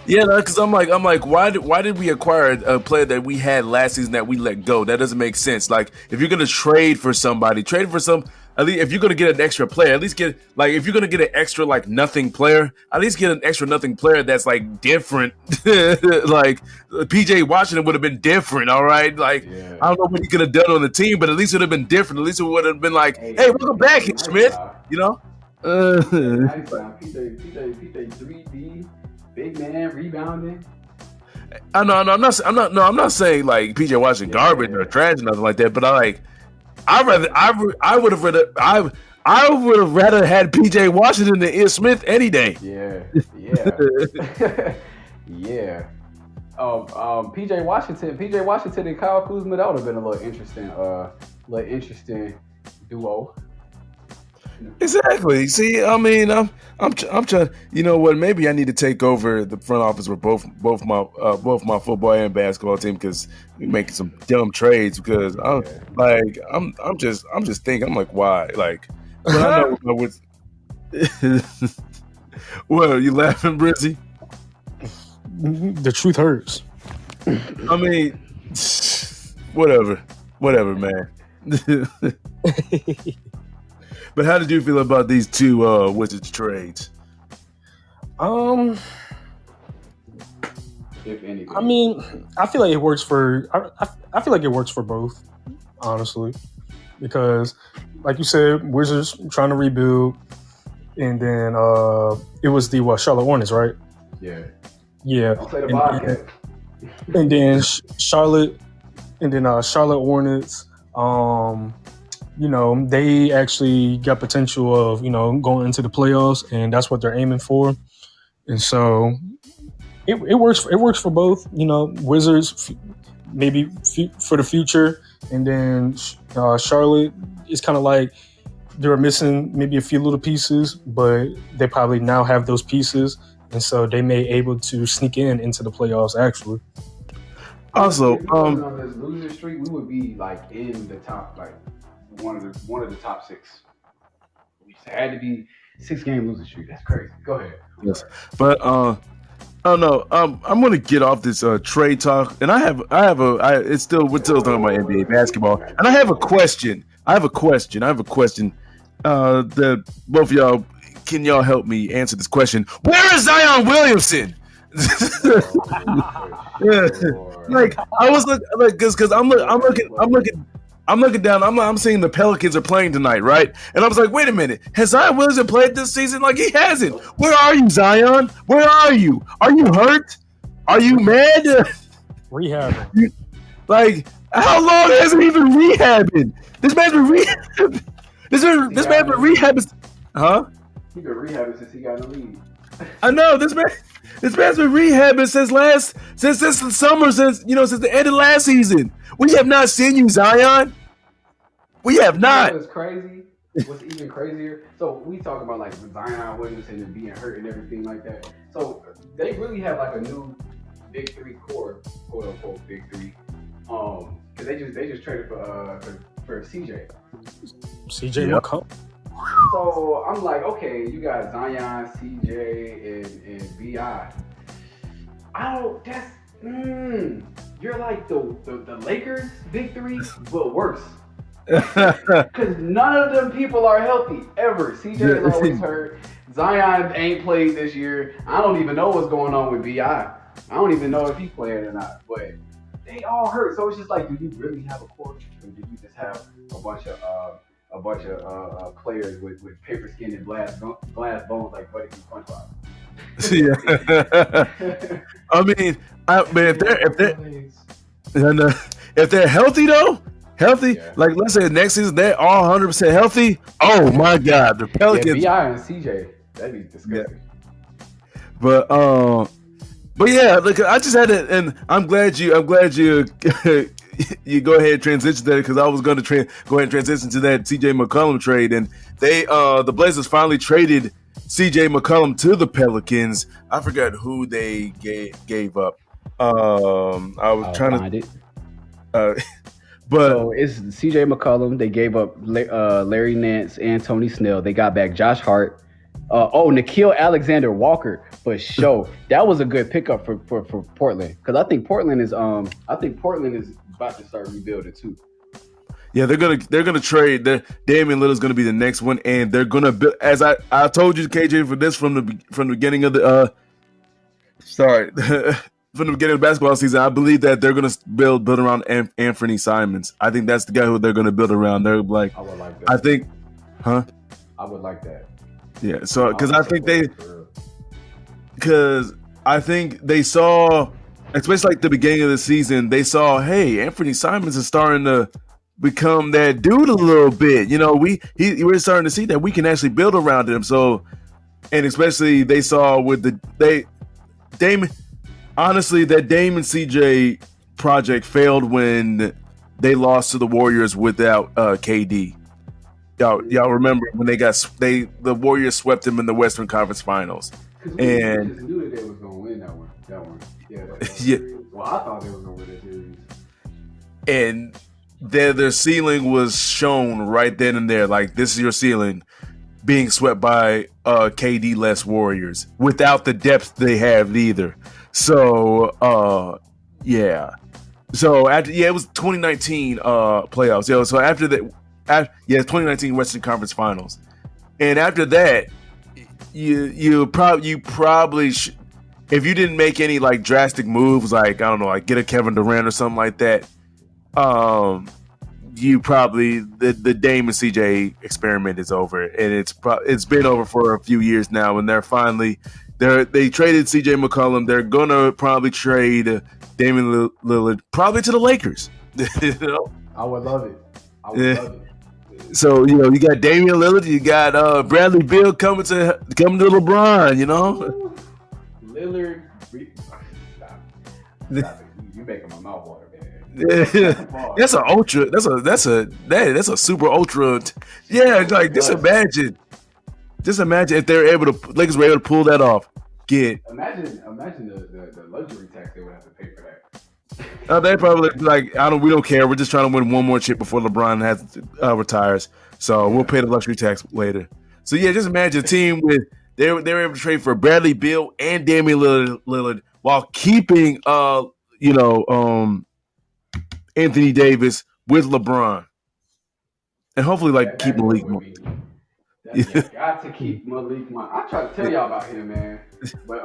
Yeah, because I'm like, why did we acquire a player that we had last season that we let go? That doesn't make sense. Like, if you're gonna trade for somebody, trade for some. At least if you're gonna get an extra player, at least get if you're gonna get an extra nothing player, at least get an extra nothing player that's different. PJ Washington would have been different, all right. I don't know what he could have done on the team, but at least it would have been different. At least it would have been hey, welcome back, Smith. PJ 3D, big man rebounding. I'm not saying PJ Washington garbage or trash or nothing like that, but I would have rather had PJ Washington than Ish Smith any day. Yeah. Yeah. PJ Washington and Kyle Kuzma, that would have been a little interesting duo. Exactly. See, I mean, I'm trying. You know what? Maybe I need to take over the front office with both my football and basketball team because we're making some dumb trades. Because I'm just thinking. I'm like, why? But I know Well, you laughing, Brizzy? The truth hurts. I mean, whatever, man. But how did you feel about these two Wizards trades? If anything, I mean, I feel like it works for. I feel like it works for both, honestly, because, like you said, Wizards trying to rebuild, and then it was the Charlotte Hornets, right? Yeah. I'll play the podcast. And then Charlotte Hornets. They actually got potential of going into the playoffs, and that's what they're aiming for. And so it works. It works for both. Wizards maybe for the future, and then Charlotte is kind of like they're missing maybe a few little pieces, but they probably now have those pieces, and so they may able to sneak into the playoffs. Actually, also, on this loser streak, we would be like in the top, like one of the top 6. We had to be 6-game losing streak. That's crazy. Go ahead. Yes, but I don't know. I'm gonna get off this trade talk, and we're still talking about NBA basketball, and I have a question. That both of y'all, can y'all help me answer this question? Where is Zion Williamson? Like I was because I'm looking down. I'm seeing the Pelicans are playing tonight, right? And I was like, wait a minute, has Zion Williamson played this season? Like he hasn't. Where are you, Zion? Where are you? Are you hurt? Are you mad? Rehabbing. Like how long has he been rehabbing? This man's been rehabbing. This man's been rehabbing. Huh? He's been rehabbing since he got in the league. I know this man's been rehabbing since the summer, since the end of last season. We have not seen you, Zion. We have not. What's crazy? What's even crazier? So we talk about like Zion Williamson and being hurt and everything like that. So they really have like a new big 3 core, quote unquote big 3. Because they just traded for CJ. McCollum. So I'm like, okay, you got Zion, CJ, and BI. You're like the Lakers big 3, but worse. Because none of them people are healthy ever. CJ is always hurt. Zion ain't played this year. I don't even know what's going on with BI. I don't even know if he's playing or not. But they all hurt. So it's just like, do you really have a core, or do you just have a bunch of players with paper skin and glass bones like Buddy from SpongeBob? Yeah. I mean, if they're healthy though, like let's say next season they're all 100% healthy. Oh my God, the Pelicans. BI and CJ, that'd be disgusting. Yeah. But yeah, look, I just had it, and I'm glad you you go ahead and transition that, because I was going to go ahead and transition to that CJ McCollum trade, and they the Blazers finally traded CJ McCollum to the Pelicans. I forgot who they gave up. I was trying to find it. But so it's CJ McCollum. They gave up Larry Nance and Tony Snell. They got back Josh Hart. Nickeil Alexander-Walker, but that was a good pickup for Portland, because I think Portland is about to start rebuilding too. Yeah, they're gonna trade. Damian Lillard's gonna be the next one, and they're gonna build. As I told you, KJ, for this from the beginning of the from the beginning of the basketball season, I believe that they're gonna build around Anthony Simons. I think that's the guy who they're gonna build around. They're like, I would like that. I think, huh? I would like that. Yeah, so because I think they saw, especially like the beginning of the season, they saw, hey, Anthony Simons is starting to become that dude a little bit. We're starting to see that we can actually build around him. So, and especially they saw with Dame and CJ project failed when they lost to the Warriors without KD. Y'all remember when the Warriors swept them in the Western Conference Finals, and we just knew that they was gonna win that one. Yeah. Yeah. Well, I thought they were gonna win that series. And their ceiling was shown right then and there. Like, this is your ceiling, being swept by KD-less Warriors without the depth they have either. So yeah. So it was 2019 playoffs. So after that. 2019 Western Conference Finals. And after that, you probably if you didn't make any like drastic moves, like I don't know, like get a Kevin Durant or something like that, you probably the Dame and CJ experiment is over, and it's been over for a few years now, and they traded CJ McCollum. They're gonna probably trade Damian Lillard probably to the Lakers. You know? I would love it. Love it. So you got Damian Lillard, you got Bradley Beal coming to LeBron. You know, Lillard. Stop. You making my mouth water, man. That's a ultra. That's a super ultra. Yeah, like just imagine if they're Lakers were able to pull that off. Imagine the luxury tax they would have to pay for that. They probably like we don't care. We're just trying to win one more chip before LeBron retires. So we'll pay the luxury tax later. So yeah, just imagine a team with they were able to trade for Bradley Beal and Damian Lillard while keeping Anthony Davis with LeBron, and hopefully keep Malik Monk. You got to keep Malik Monk. I try to tell y'all about him, man, but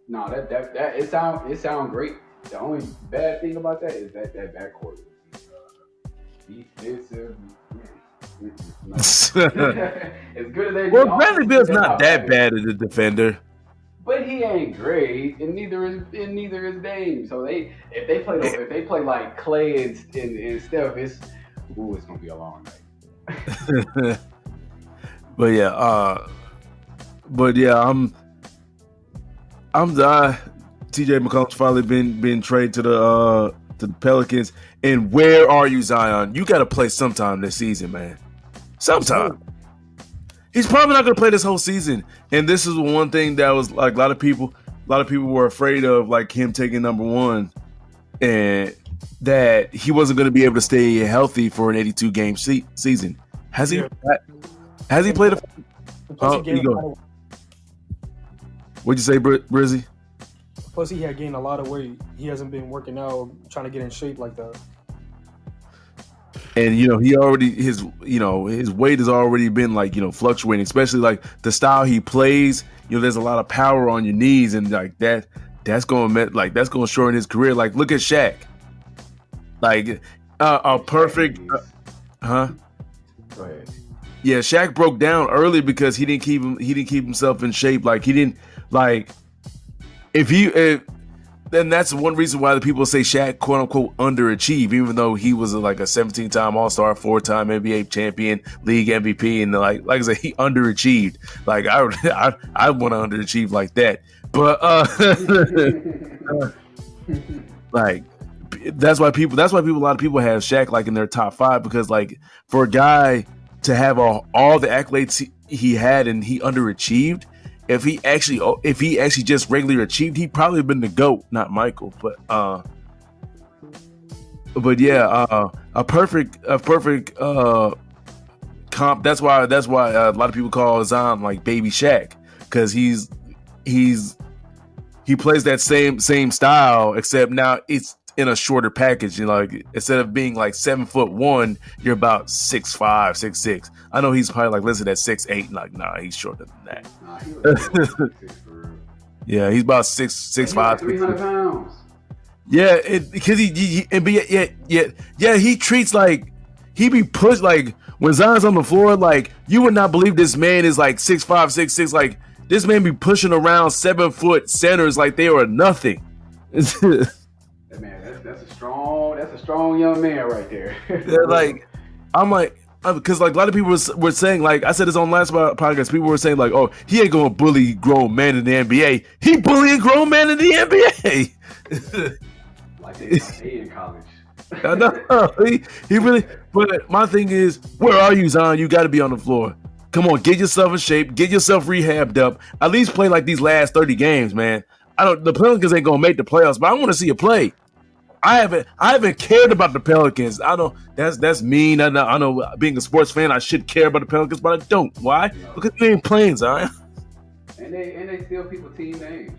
no, that it sound great. The only bad thing about that is that backcourt defensive. As good as they well, Bradley Beal's not that bad as a defender, but he ain't great, and neither is Dame. So if they play like Clay and Steph, it's gonna be a long night. But yeah, I'm TJ McCollum's finally been traded to the Pelicans. And where are you, Zion? You got to play sometime this season, man. Sometime. He's probably not going to play this whole season. And this is one thing that was like a lot of people were afraid of, like him taking number one, and that he wasn't going to be able to stay healthy for an 82 game season. Has he? Has he played a? What'd you say, Brizzy? Plus, he had gained a lot of weight. He hasn't been working out, trying to get in shape like that. And he already his weight has already been fluctuating, especially like the style he plays. There's a lot of power on your knees, and like that's going to shorten his career. Like look at Shaq. Like a perfect, huh? Go ahead. Yeah, Shaq broke down early because he didn't keep himself in shape. Like he didn't like then that's one reason why the people say Shaq quote unquote underachieved, even though he was like a 17-time All-Star, 4-time NBA champion, league MVP, and like I said, he underachieved. Like I want to underachieve like that, but like that's why a lot of people have Shaq like in their top 5, because like for a guy to have all the accolades he had and he underachieved. If he actually just regularly achieved, he'd probably been the GOAT, not Michael. But yeah, a perfect comp. That's why a lot of people call Zion like Baby Shaq, because he plays that same style, except now it's in a shorter package. Like instead of being like 7'1", you're about 6'5", 6'6". I know he's probably like listed at 6'8". Like, nah, he's shorter than that. Nah, he was 6'6" for real. Yeah, he's about 6'5", 300 pounds. Yeah, because he treats like he be pushed. Like when Zion's on the floor, like you would not believe this man is like 6'5", 6'6". Like this man be pushing around 7-foot centers like they are nothing. Man, that's a strong young man right there. Yeah, like I'm like, because like a lot of people were saying, like I said this on last podcast, people were saying like, oh, he ain't gonna bully grown men in the NBA. He bullying grown men in the NBA. Like they in college. I know he really. But my thing is, where are you, Zion? You got to be on the floor. Come on, get yourself in shape, get yourself rehabbed up. At least play like these last 30 games, man. The Pelicans ain't gonna make the playoffs, but I want to see you play. I haven't cared about the Pelicans. I know that's mean. I know being a sports fan, I should care about the Pelicans, but I don't. Why? Because they ain't playing, Zion. And they steal people team names.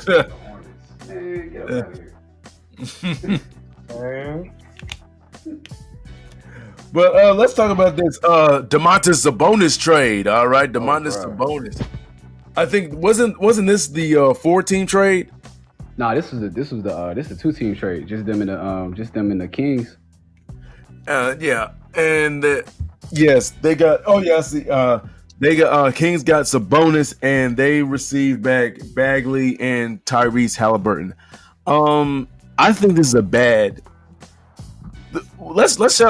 The Hornets. Man, get up out of here. But let's talk about this Domantas Sabonis trade. All right, Domantas bruh. Sabonis. I think wasn't this the 4-team trade? Nah, this is a 2-team trade. Just them and the Kings. Yeah, and yes, they got. Oh yeah, I see. They got Kings got Sabonis, and they received back Bagley and Tyrese Halliburton. I think this is a bad. Let's first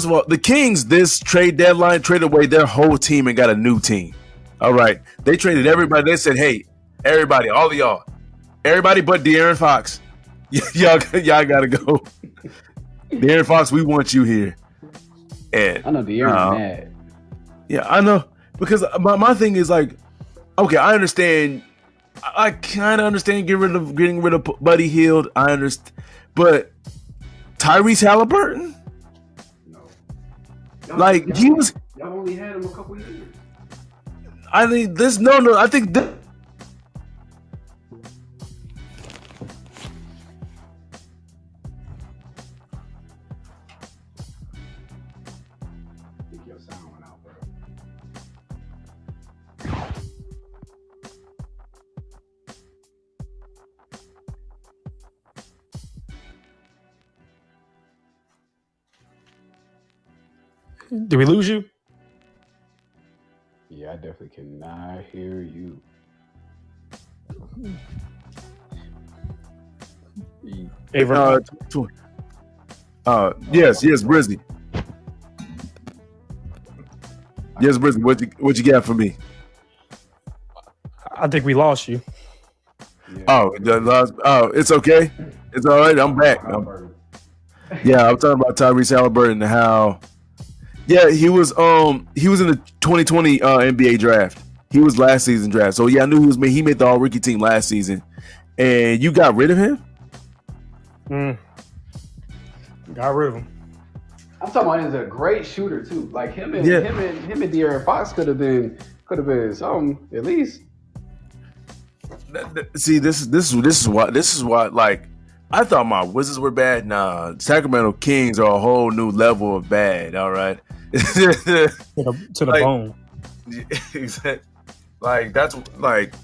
of all, the Kings this trade deadline traded away their whole team and got a new team. All right, they traded everybody. They said, "Hey, everybody, all of y'all, everybody but De'Aaron Fox, y'all gotta go. De'Aaron Fox, we want you here." And I know De'Aaron's mad. Yeah, I know because my thing is like, okay, I understand. I kind of understand getting rid of Buddy Hield. I understand, but Tyrese Halliburton, No. like y'all only had him a couple years. I think this. No. I think this. I think your sound went out, bro. Did we lose you? Yeah, I definitely cannot hear you. Hey, Yes, Brizzy. Yes, Brizzy. What you got for me? I think we lost you. Yeah. It's okay. It's all right. I'm back. Yeah, I'm talking about Tyrese Halliburton and how. Yeah, he was in the 2020 NBA draft. He was last season draft. So yeah, I knew he made the all rookie team last season. And you got rid of him? Got rid of him. I'm talking about he's a great shooter too. Like him and De'Aaron Fox could have been something at least. See, this is why like I thought my Wizards were bad. Nah, Sacramento Kings are a whole new level of bad. All right, to the like, bone. Exactly. Like that's like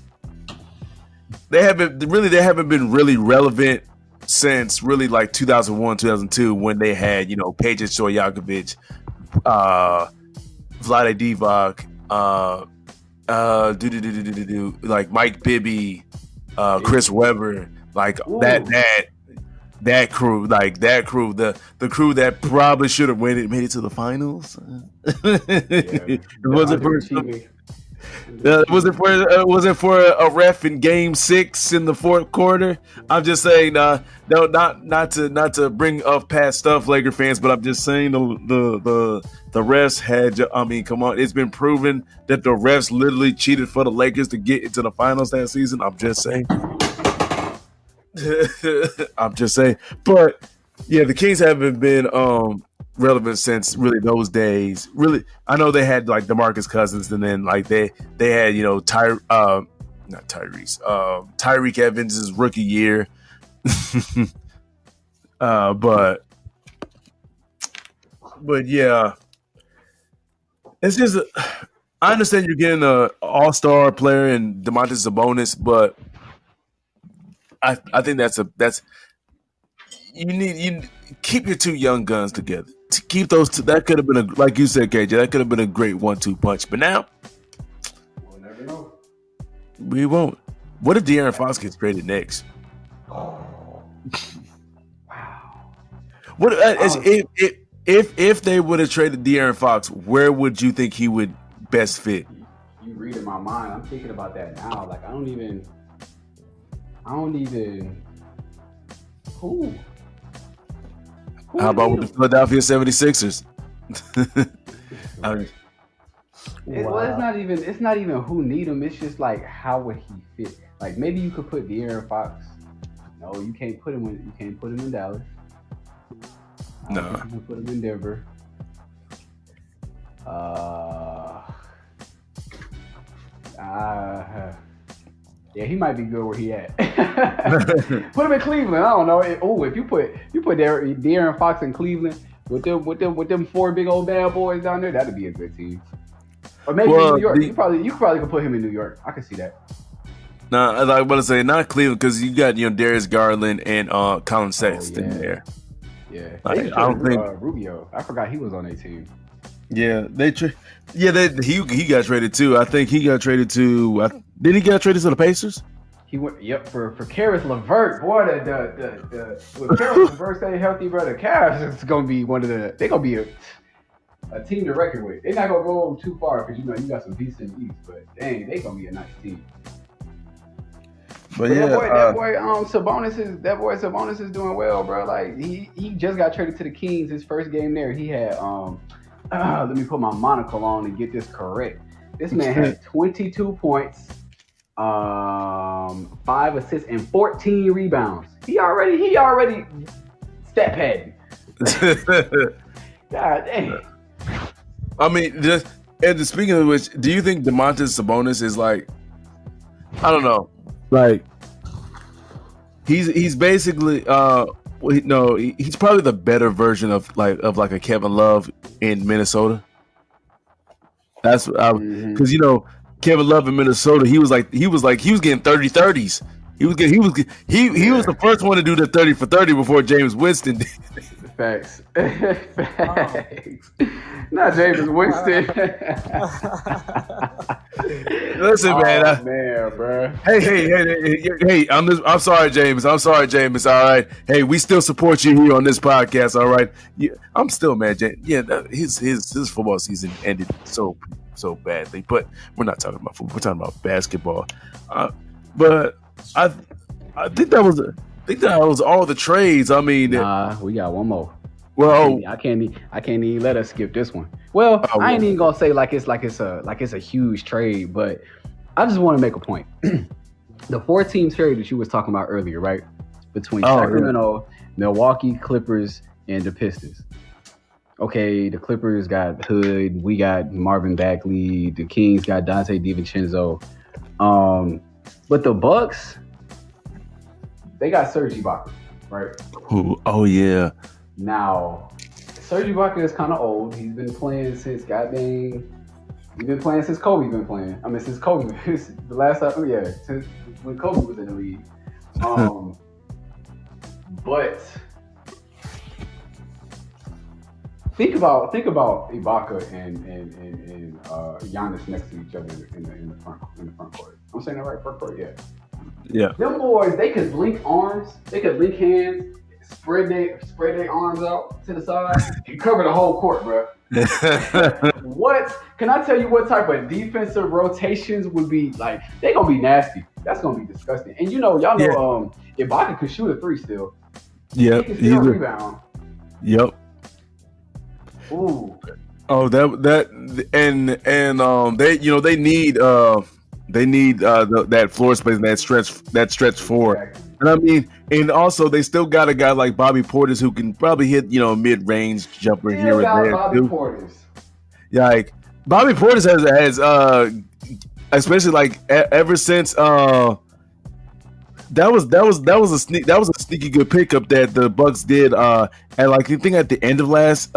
they haven't been really relevant since really like 2001, 2002 when they had Peja Stojakovic, Vlade Divac, like Mike Bibby, Chris Webber, like that crew, the crew that probably should have made it to the finals. It wasn't for a ref in Game 6 in the fourth quarter. I'm just saying, no, not to bring up past stuff, Laker fans, but I'm just saying the refs had. I mean, come on, it's been proven that the refs literally cheated for the Lakers to get into the finals that season. I'm just saying. But yeah, the Kings haven't been relevant since really those days. Really, I know they had like DeMarcus Cousins, and then like they had Tyreek Evans' rookie year. But yeah, it's just I understand you're getting an all-star player in Domantas Sabonis, but I think that's you keep your two young guns together. To keep those two, that could have been like you said, KJ, that could have been a great 1-2 punch. But now We'll never know. we won't. What if De'Aaron Fox gets traded next? Wow. What if they would have traded De'Aaron Fox? Where would you think he would best fit? You reading my mind. I'm thinking about that now. Like I don't even. Who? How about with the Philadelphia 76ers? Well, it's not even who need him. It's just like how would he fit? Like maybe you could put De'Aaron Fox. No, you can't put him in Dallas. No. You can put him in Denver. Yeah, he might be good where he at. Put him in Cleveland. I don't know. If you put De'Aaron Fox in Cleveland, With them four big old bad boys down there, that'd be a good team. Or maybe in New York. You probably could put him in New York. I can see that. Nah, I was about to say not Cleveland because you got Darius Garland and Colin Sexton there. Yeah, I don't think Rubio. I forgot he was on their team. Yeah, he got traded too. I think he got traded to. Did he get traded to the Pacers? He went. Yep, for Karis LeVert. Boy, with Karis LeVert stay healthy, bro, the Cavs is gonna be one of the. They're gonna be a team to reckon with. They're not gonna go too far because you got some beasts in the East, but dang, they're gonna be a nice team. But yeah, that boy Sabonis is doing well, bro. Like he just got traded to the Kings. His first game there, he had let me put my monocle on and get this correct. This man had 22 points, 5 assists, and 14 rebounds. He already stat padding. God dang. I mean, speaking of which, do you think Domantas Sabonis is like, I don't know, like he's basically he's probably the better version of a Kevin Love in Minnesota. That's because Kevin Love in Minnesota, he was getting 30-30s. He was the first one to do the 30 for 30 before James Winston did. Facts. Facts. Not James Winston. Listen, man. Man, bro. Hey. I'm sorry, James. All right. Hey, we still support you here on this podcast. All right. Yeah, I'm still mad, James. Yeah, his football season ended so badly. But we're not talking about football. We're talking about basketball. But I think that was all the trades. I mean, we got one more. Well, I can't even let us skip this one. Well, I ain't even gonna say like it's a huge trade, but I just want to make a point. The 4-team trade that you was talking about earlier, right? Between Sacramento, Milwaukee, Clippers, and the Pistons. Okay, the Clippers got Hood, we got Marvin Bagley, the Kings got Dante DiVincenzo. But the Bucks, they got Serge Ibaka, right? Oh yeah. Now, Serge Ibaka is kind of old. He's been playing since Kobe been playing. I mean, since Kobe, the last time, since when Kobe was in the league. But think about Ibaka and Giannis next to each other in the front court. I'm saying that right? Front court, yeah. Yeah. Them boys, they could link arms, they could link hands, spread their arms out to the side, and cover the whole court, bro. What? Can I tell you what type of defensive rotations would be like? They're gonna be nasty. That's gonna be disgusting. And y'all know, Ibaka could shoot a 3 still. Yep. He can still rebound. Yep. Ooh. Oh, they need that floor space and that stretch forward. Exactly. And I mean, and also they still got a guy like Bobby Portis who can probably hit mid-range jumper here and there. Bobby Portis. Yeah, like Bobby Portis has especially like ever since that was a sneaky good pickup that the Bucks did and like you think at the end of last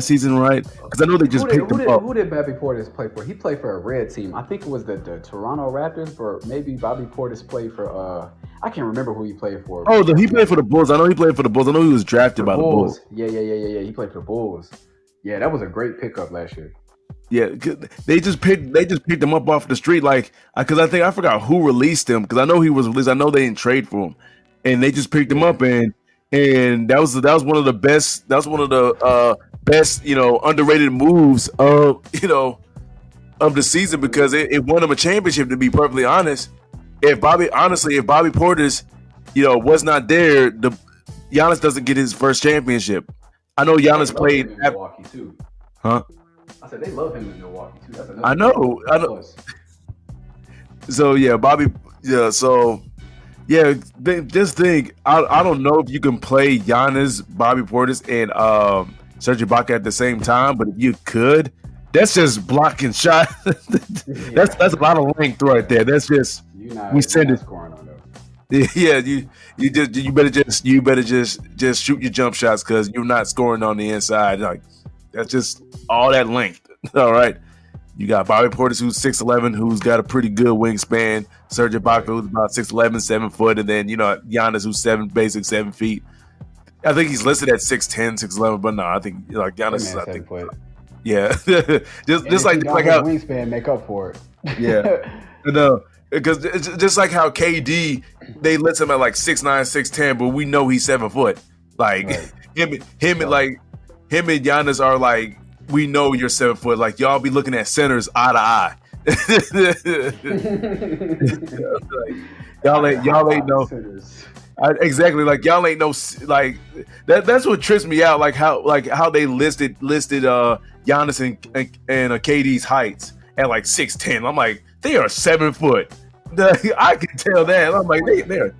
season, right? Because I know they just picked him up. Who did Bobby Portis play for? He played for a red team. I think it was the Toronto Raptors, or maybe Bobby Portis played for I can't remember who he played for. Oh, he played for the Bulls. I know he played for the Bulls. I know he was drafted by the Bulls. Yeah. He played for the Bulls. Yeah, that was a great pickup last year. Yeah, they just picked him up off the street, like because I forgot who released him because I know he was released. I know they didn't trade for him, and they just picked him up and that was one of the best. That was one of the best underrated moves of the season because it won him a championship. To be perfectly honest, if Bobby Portis was not there, Giannis doesn't get his first championship. I know Giannis played in Milwaukee too. Huh? I said they love him in Milwaukee too. That's I know. So yeah, Bobby. Yeah. So yeah, just think. I don't know if you can play Giannis, Bobby Portis, and Serge Ibaka at the same time, but if you could, that's just blocking shot. That's a lot of length right there. That's just we send it. Scoring on those. Yeah, you better just shoot your jump shots because you're not scoring on the inside. Like that's just all that length. All right. You got Bobby Portis, who's 6'11", who's got a pretty good wingspan. Serge Ibaka, who's about 6'11", 7 foot, and then Giannis, who's 7 feet. I think he's listed at 6'10", 6'11", but no, I think Giannis is 7 foot. Yeah, just like how wingspan make up for it. Yeah, no, because it's just like how KD they list him at like 6'9", 6'10", but we know he's 7 foot. Like right. him and Giannis are like, we know you're 7 foot. Like y'all be looking at centers eye to eye. Like, y'all ain't no. Exactly, like y'all ain't no like that. That's what trips me out. Like how they listed Giannis and KD's heights at like 6'10". I'm like, they are 7 foot. I can tell that. I'm like, they're.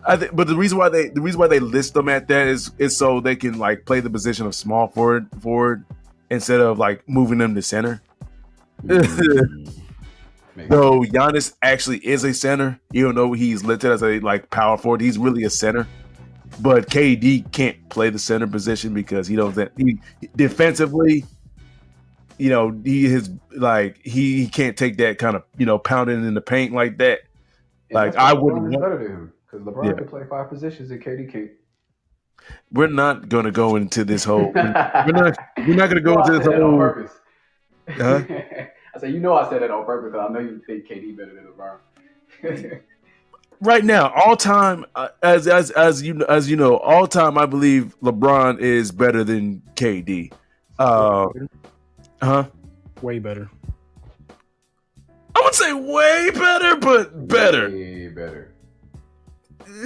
But the reason why they list them at that is so they can like play the position of small forward instead of like moving them to center. So Giannis actually is a center, even though he's listed as a like power forward. He's really a center, but KD can't play the center position because he defensively, he can't take that kind of pounding in the paint like that. Yeah, like I wouldn't want better than him because LeBron can play 5 positions and KD can't. We're not going to go into this whole. we're not going to go into this whole. On purpose. Huh? I said, I said that on purpose because I know you think KD better than LeBron. Right now, all time, as you know, all time, I believe LeBron is better than KD. Way better. I would say way better, but better. Way better.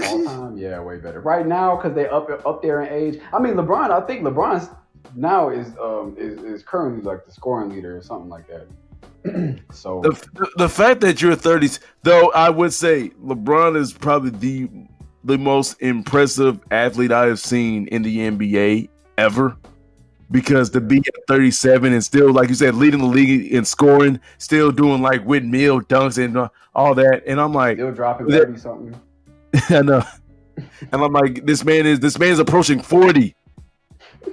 All time, yeah, way better. Right now, because they up there in age. I mean, LeBron. I think LeBron's now is currently like the scoring leader or something like that. So the fact that you're 30, though, I would say LeBron is probably the most impressive athlete I have seen in the NBA ever. Because to be at 37 and still, like you said, leading the league in scoring, still doing like windmill dunks and all that, and I'm like, still dropping 30 something. I know, and I'm like, this man is approaching 40,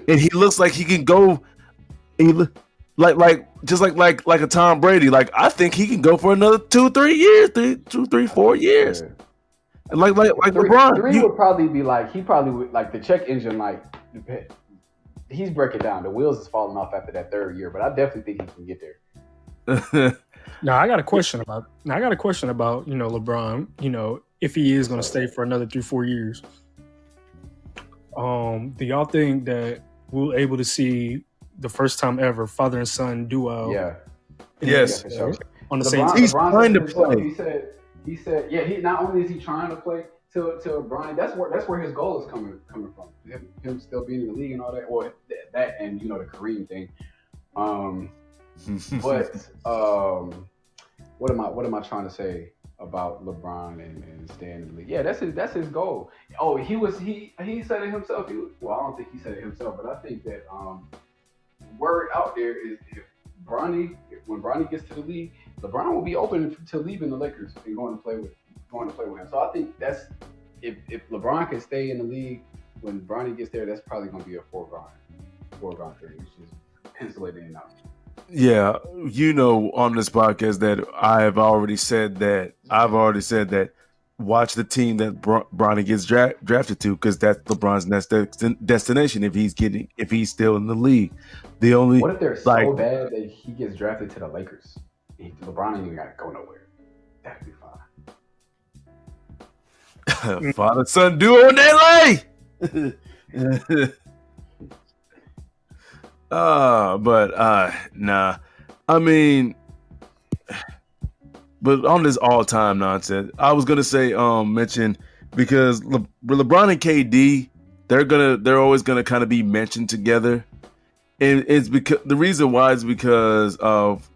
and he looks like he can go. He like a Tom Brady. Like I think he can go for another 2-3 years, 4 years. Yeah. And like LeBron, 3 would probably be like he probably would like the check engine like. He's breaking down. The wheels is falling off after that 3rd year, but I definitely think he can get there. Now I got a question about LeBron. If he is going to stay for another 3-4 years, do y'all think that we'll able to see the first time ever father and son duo? Yeah. Yes. Yeah, for sure. On the same team. He's trying to play. He said, yeah. He not only is he trying to play. To Brian, that's where his goal is coming from. Him still being in the league and all that, or that, and the Kareem thing. But what am I trying to say about LeBron and staying in the league? Yeah, that's his goal. Oh, he said it himself. I don't think he said it himself, but I think that word out there is when Bronny gets to the league, LeBron will be open to leaving the Lakers and going to play with him. So I think that's if LeBron can stay in the league when Bronny gets there, that's probably going to be a foregone thing. It's just pencil it in now. Yeah, on this podcast that I've already said that watch the team that Bronny gets drafted to because that's LeBron's next destination if he's still in the league. What if they're so bad that he gets drafted to the Lakers? LeBron ain't even got to go nowhere. That'd be fine. Father son duo in LA. Nah. I mean, but on this all time nonsense, I was gonna say mention because LeBron and KD they're always gonna kind of be mentioned together, and it's because the reason why is because of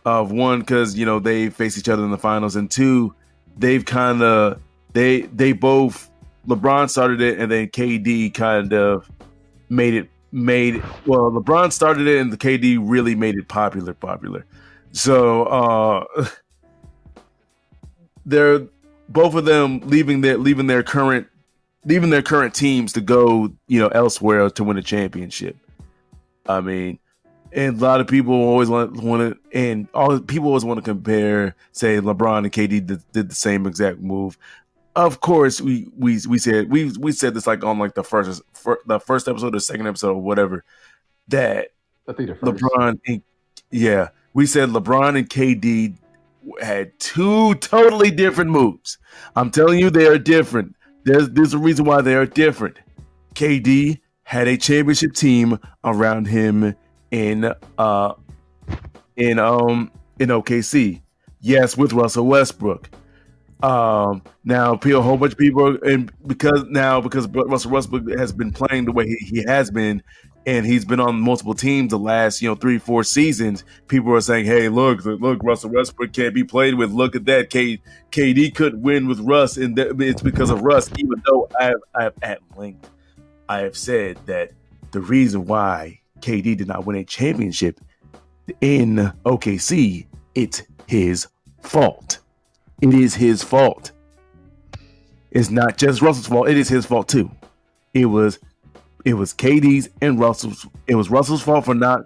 one, because they face each other in the finals, and two, they've kind of they both, LeBron started it and then KD kind of made it. Well, LeBron started it and the KD really made it popular. So both of them leaving their current teams to go, elsewhere to win a championship. I mean, and a lot of people always want to, and all people always want to compare, say LeBron and KD did the same exact move. Of course, we said this like on like the first episode or second episode or whatever, that I think the first. we said LeBron and KD had two totally different moves. I'm telling you, they are different. There's a reason why they are different. KD had a championship team around him in OKC. Yes, with Russell Westbrook. Now a whole bunch of people, and because Russell Westbrook has been playing the way he has been, and he's been on multiple teams the last 3-4 seasons, people are saying, "Hey, look, Russell Westbrook can't be played with. Look at that, KD couldn't win with Russ, and it's because of Russ." Even though I have at length I have said that the reason why KD did not win a championship in OKC, it's his fault. It is his fault. It's not just Russell's fault. It is his fault too. It was KD's and Russell's. It was Russell's fault for not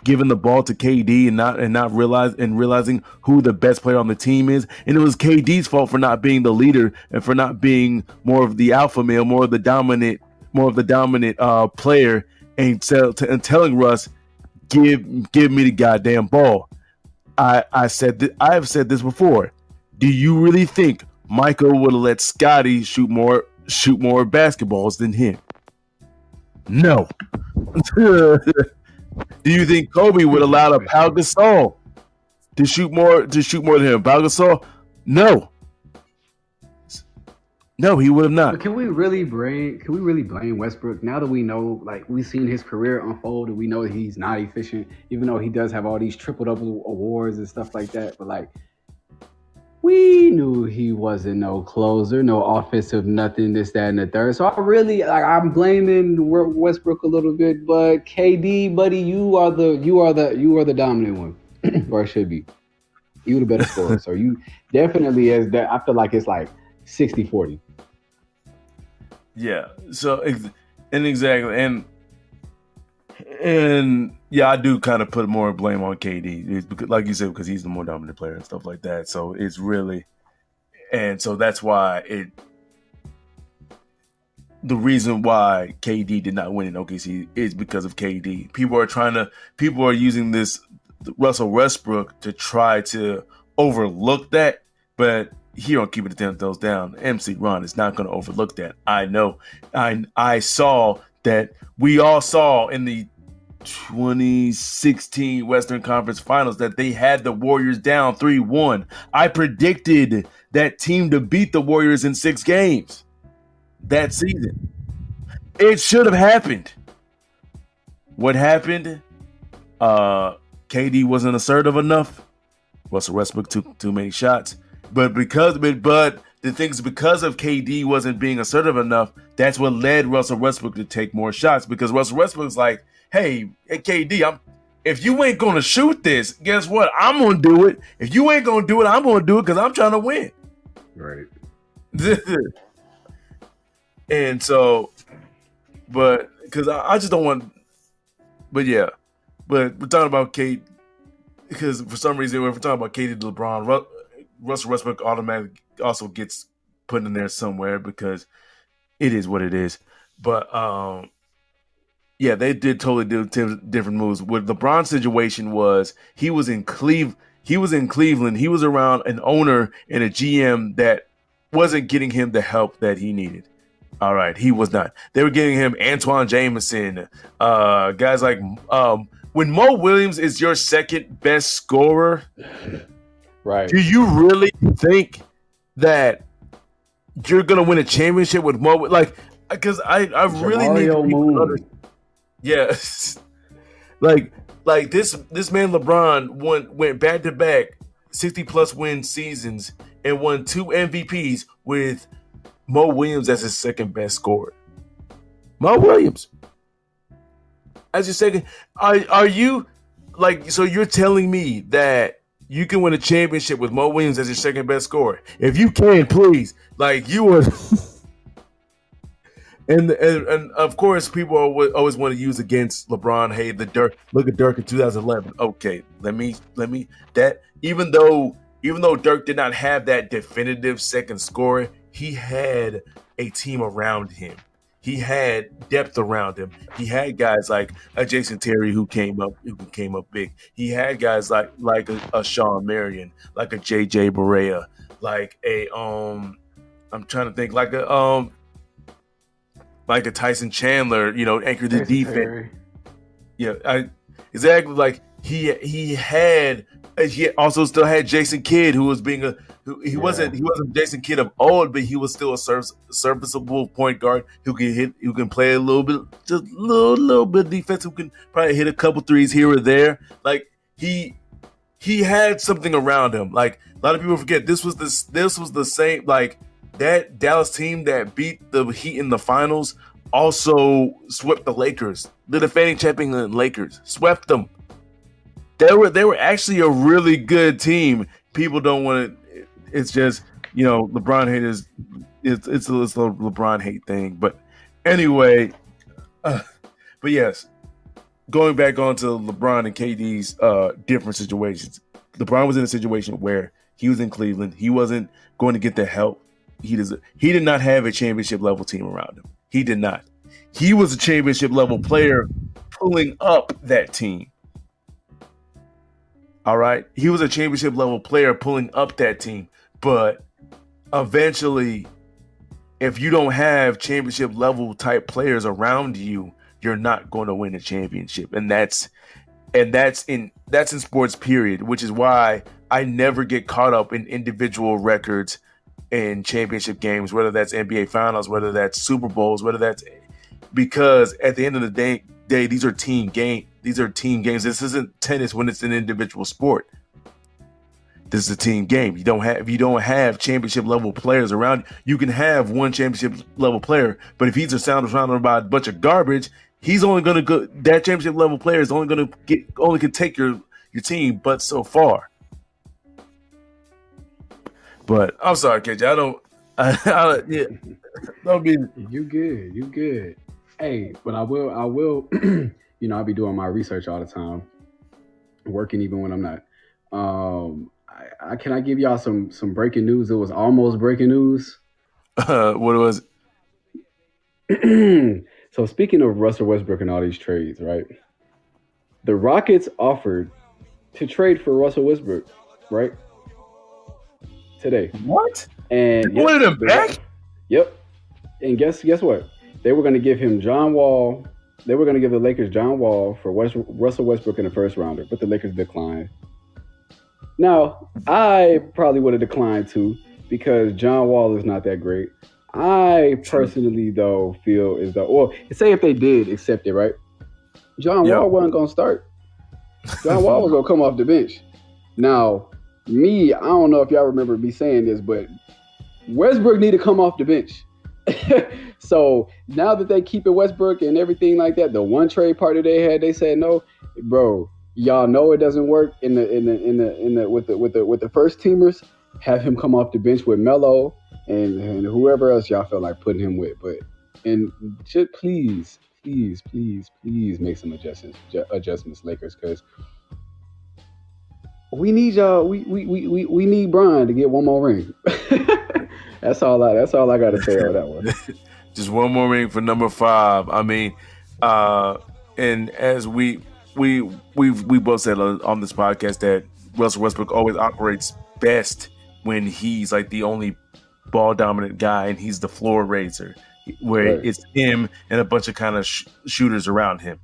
giving the ball to KD and not realizing who the best player on the team is. And it was KD's fault for not being the leader and for not being more of the alpha male, more of the dominant player, and telling Russ, give me the goddamn ball. I have said this before. Do you really think Michael would have let Scottie shoot more basketballs than him? No. Do you think Kobe would allow a Pau Gasol to shoot more than him? Pau Gasol? No. No, he would have not. But can we really blame Westbrook now that we know, like, we've seen his career unfold and we know he's not efficient, even though he does have all these triple-double awards and stuff like that. But like, we knew he wasn't no closer, no offensive nothing, this, that, and the third. So I'm blaming Westbrook a little bit, but KD, buddy, you are the dominant one, or it should be. You the better scorer. So you definitely is that. I feel like it's like 60-40. Yeah. So exactly, and yeah, I do kind of put more blame on KD. It's because, like you said, because he's the more dominant player and stuff like that. So it's really, and so that's why the reason why KD did not win in OKC is because of KD. People are using this Russell Westbrook to try to overlook that, but he don't keep it those down. MC Ron is not going to overlook that. I know. I saw that. We all saw in the 2016 Western Conference Finals that they had the Warriors down 3-1. I predicted that team to beat the Warriors in 6 games that season. It should have happened. What happened? KD wasn't assertive enough. Russell Westbrook took too many shots. But because of KD wasn't being assertive enough, that's what led Russell Westbrook to take more shots. Because Russell Westbrook's like, hey KD, if you ain't gonna shoot this, guess what? I'm gonna do it. If you ain't gonna do it, I'm gonna do it because I'm trying to win. Right. And so, but because I just don't want. But yeah, but we're talking about Kate because for some reason when we're talking about KD to LeBron, Russell Westbrook automatically also gets put in there somewhere because it is what it is. But yeah, they did totally do different moves. What LeBron's situation was, he was in Cleveland. He was around an owner and a GM that wasn't getting him the help that he needed. All right, he was not. They were getting him Antoine Jameson, guys like when Mo Williams is your second best scorer. Right. Do you really think that you're gonna win a championship with Mo? Like, because I really need to yes, like this man LeBron went back to back 60+ win seasons and won 2 MVPs with Mo Williams as his second best scorer. Mo Williams as your second. Are you like, so you're telling me that you can win a championship with Mo Williams as your second best scorer. If you can, please, like you are. And of course, people always want to use against LeBron. Hey, the Dirk. Look at Dirk in 2011. Okay, let me that even though Dirk did not have that definitive second scorer, he had a team around him. He had depth around him. He had guys like a Jason Terry who came up big. He had guys like a Sean Marion, like a JJ Barea, like a I'm trying to think like a Tyson Chandler, anchored the defense. Terry. Yeah, exactly. Like he also still had Jason Kidd, who was he wasn't Jason Kidd of old, but he was still a serviceable point guard who can play a little bit, just little bit defense, who can probably hit a couple threes here or there. Like he had something around him. Like a lot of people forget, this was the same, like that Dallas team that beat the Heat in the finals also swept the Lakers. The defending champion Lakers swept them. They were actually a really good team. People don't want to. It's just LeBron haters. It's a LeBron hate thing. But anyway, but yes, going back onto LeBron and KD's different situations. LeBron was in a situation where he was in Cleveland. He wasn't going to get the help. He did not have a championship level team around him. He did not. He was a championship level player pulling up that team. All right. He was a championship level player pulling up that team. But eventually, if you don't have championship level type players around you, you're not going to win a championship. And that's in sports, period, which is why I never get caught up in individual records in championship games, whether that's NBA Finals, whether that's Super Bowls, because at the end of the day, these are team games. This isn't tennis when it's an individual sport. This is a team game. If you don't have championship level players around, you can have one championship level player, but if he's surrounded by a bunch of garbage, he's only going to go. That championship level player is only can take your team, but so far. But I'm sorry, KJ. Don't be. You good. Hey, but I will. I'll be doing my research all the time, working even when I'm not. Can I give y'all some breaking news? It was almost breaking news. What was it? So speaking of Russell Westbrook and all these trades, right? The Rockets offered to trade for Russell Westbrook, right? Today. What? And you wanted him back? Yep. And guess what? They were going to give him John Wall. They were going to give the Lakers John Wall for Russell Westbrook in the first rounder, but the Lakers declined. Now, I probably would have declined too, because John Wall is not that great. I personally, though, feel as though, well, say if they did accept it, right? John Wall wasn't going to start. John Wall was going to come off the bench. Now, I don't know if y'all remember me saying this, but Westbrook need to come off the bench. So now that they keep it Westbrook and everything like that, the one trade party they had, they said no, bro. Y'all know it doesn't work with the first teamers. Have him come off the bench with Melo and whoever else y'all feel like putting him with. And just please make some adjustments, Lakers, because we need y'all. We need Brian to get one more ring. That's all I got to say on that one. Just one more ring for number 5. I mean, and as we both said on this podcast that Russell Westbrook always operates best when he's like the only ball dominant guy and he's the floor raiser, where right. It's him and a bunch of kind of shooters around him,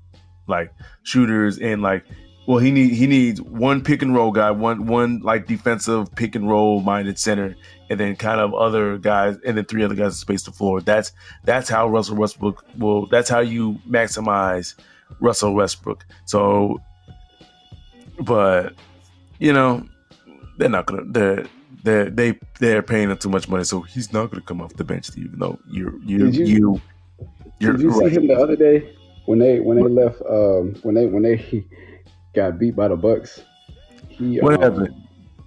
like shooters and like. Well, he needs one pick and roll guy, one like defensive pick and roll minded center, and then kind of other guys, and then 3 other guys to space the floor. That's how Russell Westbrook will. That's how you maximize Russell Westbrook. So, but they're not gonna. They're paying him too much money, so he's not gonna come off the bench. Even though you're Did you right. see him the other day when they left when they got beat by the Bucks? What happened?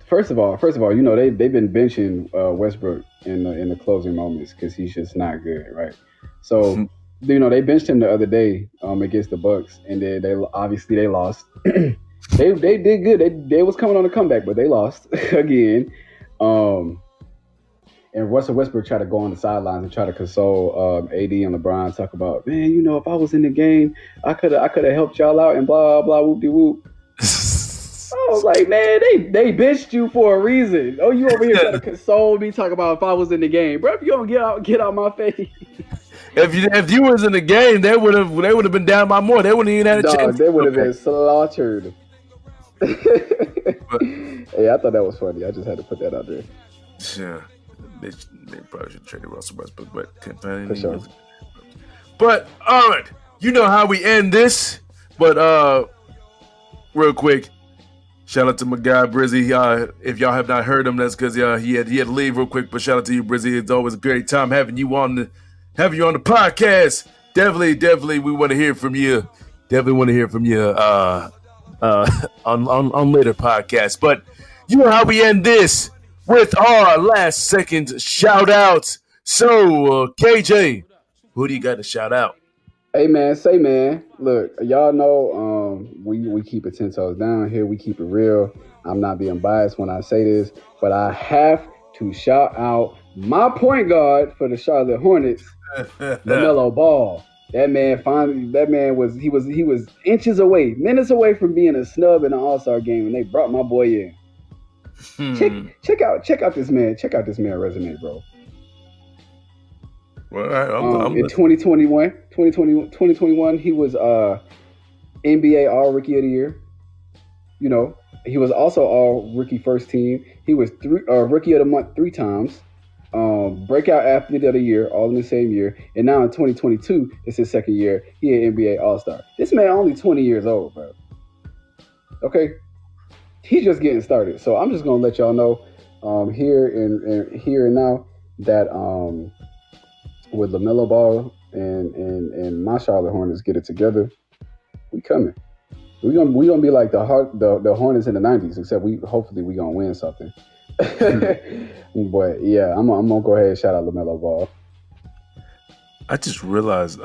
First of all, you know they've been benching Westbrook in the closing moments because he's just not good, right? So you know they benched him the other day against the Bucks, and they obviously they lost. They did good. They was coming on a comeback, but they lost again. Um, and Russell Westbrook tried to go on the sidelines and try to console AD and LeBron, talk about, man, you know, if I was in the game, I could have helped y'all out and blah blah whoop de whoop. I was like, man, they benched you for a reason. Oh, you over here trying to console me, talk about if I was in the game, bro. If you don't get out my face. If you was in the game, they would have been down by more. They wouldn't even had a chance. They would have been slaughtered. Hey, I thought that was funny. I just had to put that out there. Yeah, they probably should have traded Russell Westbrook, but couldn't find anything. For sure. But all right, you know how we end this. But real quick, shout out to my guy Brizzy. If y'all have not heard him, that's because he had to leave real quick. But shout out to you, Brizzy. It's always a great time having you on the podcast. Definitely, we want to hear from you. Definitely want to hear from you on later podcasts. But you know how we end this with our last second shout out. So KJ, who do you got to shout out? Hey man, look, y'all know we keep it 10 toes down here. We keep it real. I'm not being biased when I say this, but I have to shout out my point guard for the Charlotte Hornets, LaMelo Ball. That man was inches away, minutes away from being a snub in an All-Star game, and they brought my boy in. Check out this man. Check out this man's resume, bro. Well, in 2021, he was NBA All Rookie of the Year. You know, he was also All Rookie First Team. He was Rookie of the Month 3 times. Breakout Athlete of the Year, all in the same year. And now in 2022, it's his second year. He an NBA All-Star. This man only 20 years old, bro. Okay, he's just getting started. So I'm just gonna let y'all know here and now that with LaMelo Ball and my Charlotte Hornets get it together, we coming. We gonna be like the Hornets in the '90s, except hopefully we gonna win something. But yeah, I'm gonna go ahead and shout out LaMelo Ball. I just realized,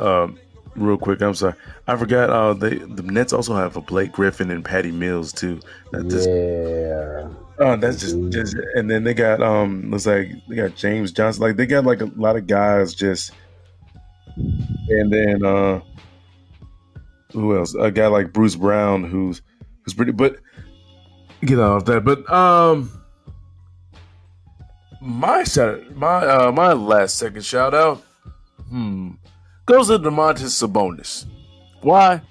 real quick, I'm sorry, I forgot. The Nets also have a Blake Griffin and Patty Mills too. That's just, and then they got looks like they got James Johnson. Like they got like a lot of guys just, and then who else? A guy like Bruce Brown who's pretty. But get off that. But my last second shout out goes to Domantas Sabonis. Why?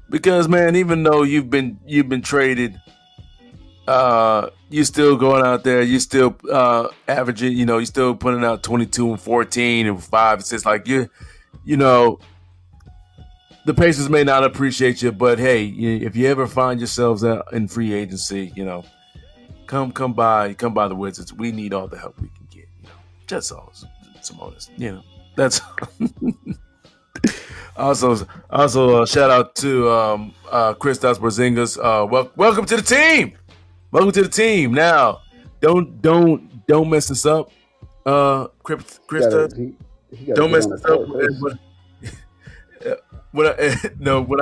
Because man, even though you've been traded, you still going out there, you still averaging, you know, you still putting out 22 and 14 and 5 assists. Like you know, the Pacers may not appreciate you, but hey, if you ever find yourselves out in free agency, you know, come by the Wizards. We need all the help we can get. You know, just all Sabonis. You know, that's also shout out to Kristaps Porzingis. Welcome to the team. Welcome to the team. Now, don't mess this up, Krista. Don't mess this up. What I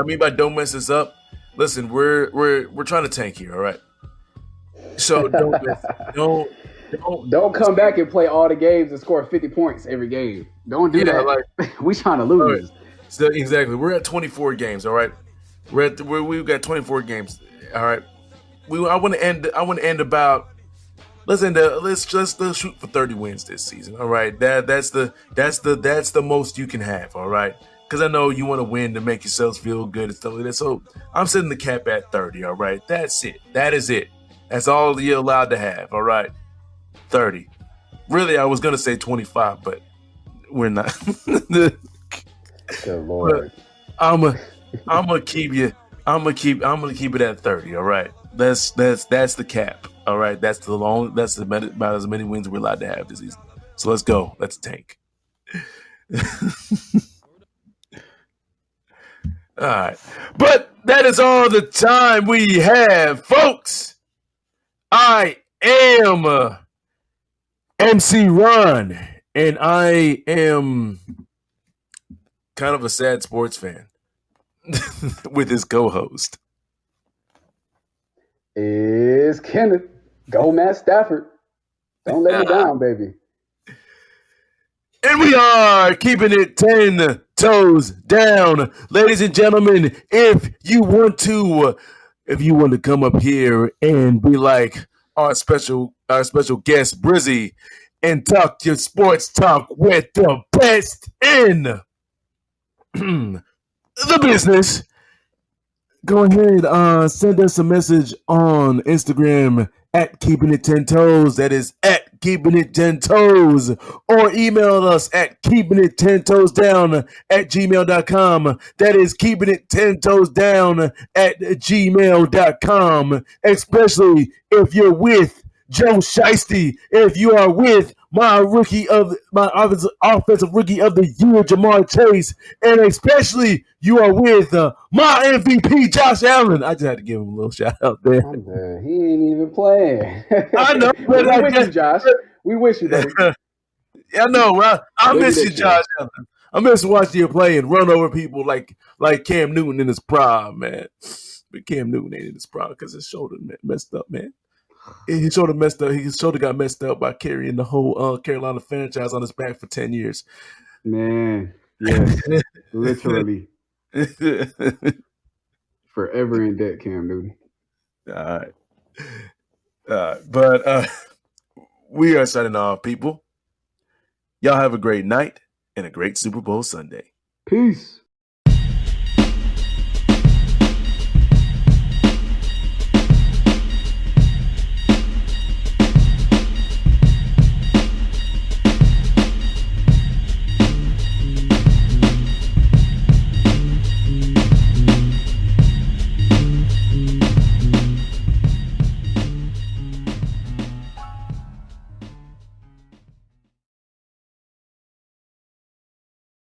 mean by don't mess this up. Listen, we're trying to tank here, all right. So don't come back and play all the games and score 50 points every game. Don't do that. Like we trying to lose. Right. So exactly, we're at 24 games. All right, we've got 24 games. All right, I want to end about. Let's shoot for 30 wins this season. All right, that's the most you can have. All right, because I know you want to win to make yourselves feel good and stuff like that. So I'm setting the cap at 30. All right, that's it. That is it. That's all you're allowed to have. All right, 30. Really, I was gonna say 25, but we're not. Good Lord. I'm gonna keep it at 30. All right, that's the cap. All right, that's about as many wins we're allowed to have this season. So let's go. Let's tank. All right, but that is all the time we have, folks. I am MC Ron, and I am kind of a sad sports fan with his co-host. Is Kenneth. Go Matt Stafford. Don't let me down, baby. And we are keeping it 10 toes down. Ladies and gentlemen, if you want to come up here and be like our special guest Brizzy and talk your sports talk with the best in the business, go ahead, send us a message on Instagram at Keeping It 10 Toes. That is at Keeping It 10 Toes. Or email us at Keeping It 10 Toes Down at gmail.com. That is Keeping It 10 Toes Down at gmail.com. Especially if you're with Joe Shiesty, if you are with my offensive rookie of the year, Jamar Chase, and especially you are with my MVP, Josh Allen. I just had to give him a little shout out there. I'm dead. He ain't even playing. I know, but we wish you, Josh. We wish you, buddy. I know. I miss you, Josh Allen. I miss watching you play and run over people like Cam Newton in his prime, man. But Cam Newton ain't in his prime because his shoulder messed up, man. His shoulder messed up. His shoulder got messed up by carrying the whole Carolina franchise on his back for 10 years. Man, yes, literally. Forever in debt, Cam Newton. All right. But we are signing off, people. Y'all have a great night and a great Super Bowl Sunday. Peace.